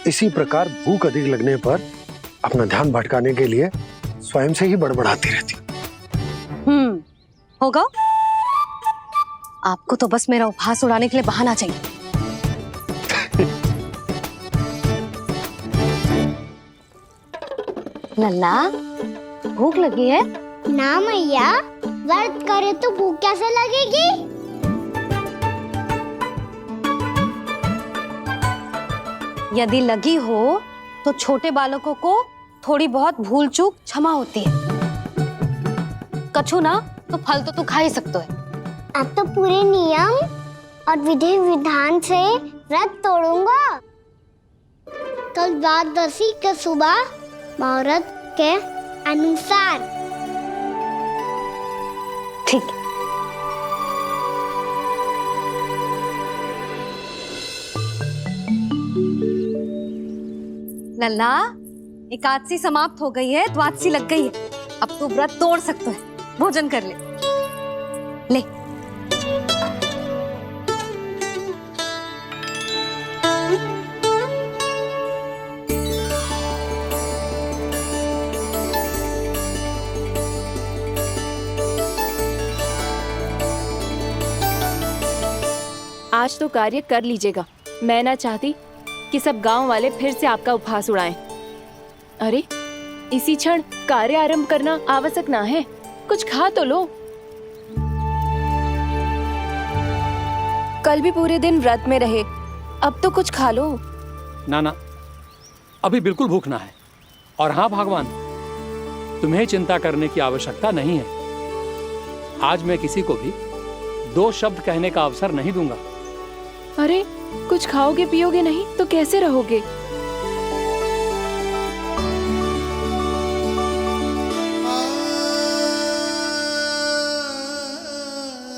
इसी प्रकार भूख अधिक लगने पर अपना ध्यान भटकाने के लिए स्वयं से ही बड़बड़ाती रहती। होगा। आपको तो बस मेरा उपहास उड़ाने के लिए बहाना चाहिए। लल्ला, भूख लगी है? ना मैया, व्रत करे तो भूख कैसे लगेगी? यदि लगी हो तो छोटे बालकों को थोड़ी बहुत भूल चूक क्षमा होती है। कछु ना तो फल तो तू खा ही सकते है। अब तो पूरे नियम और विधि विधान से व्रत तोड़ूंगा। कल द्वादशी के सुबह मुहूर्त के अनुसार। ठीक। लल्ला, एकादशी समाप्त हो गई है, द्वादशी लग गई है। अब तू व्रत तोड़ सकते है, भोजन कर ले। ले। आज तो कार्य कर लीजिएगा। मैं ना चाहती कि सब गांव वाले फिर से आपका उपहास उड़ाएं। अरे इसी क्षण कार्य आरंभ करना आवश्यक ना है। कुछ खा तो लो। कल भी पूरे दिन व्रत में रहे, अब तो कुछ खा लो। ना, अभी बिल्कुल भूख ना है। और हाँ भगवान, तुम्हें चिंता करने की आवश्यकता नहीं है। आज मैं किसी को भी 2 शब्द कहने का अवसर नहीं दूंगा। अरे कुछ खाओगे पियोगे नहीं तो कैसे रहोगे?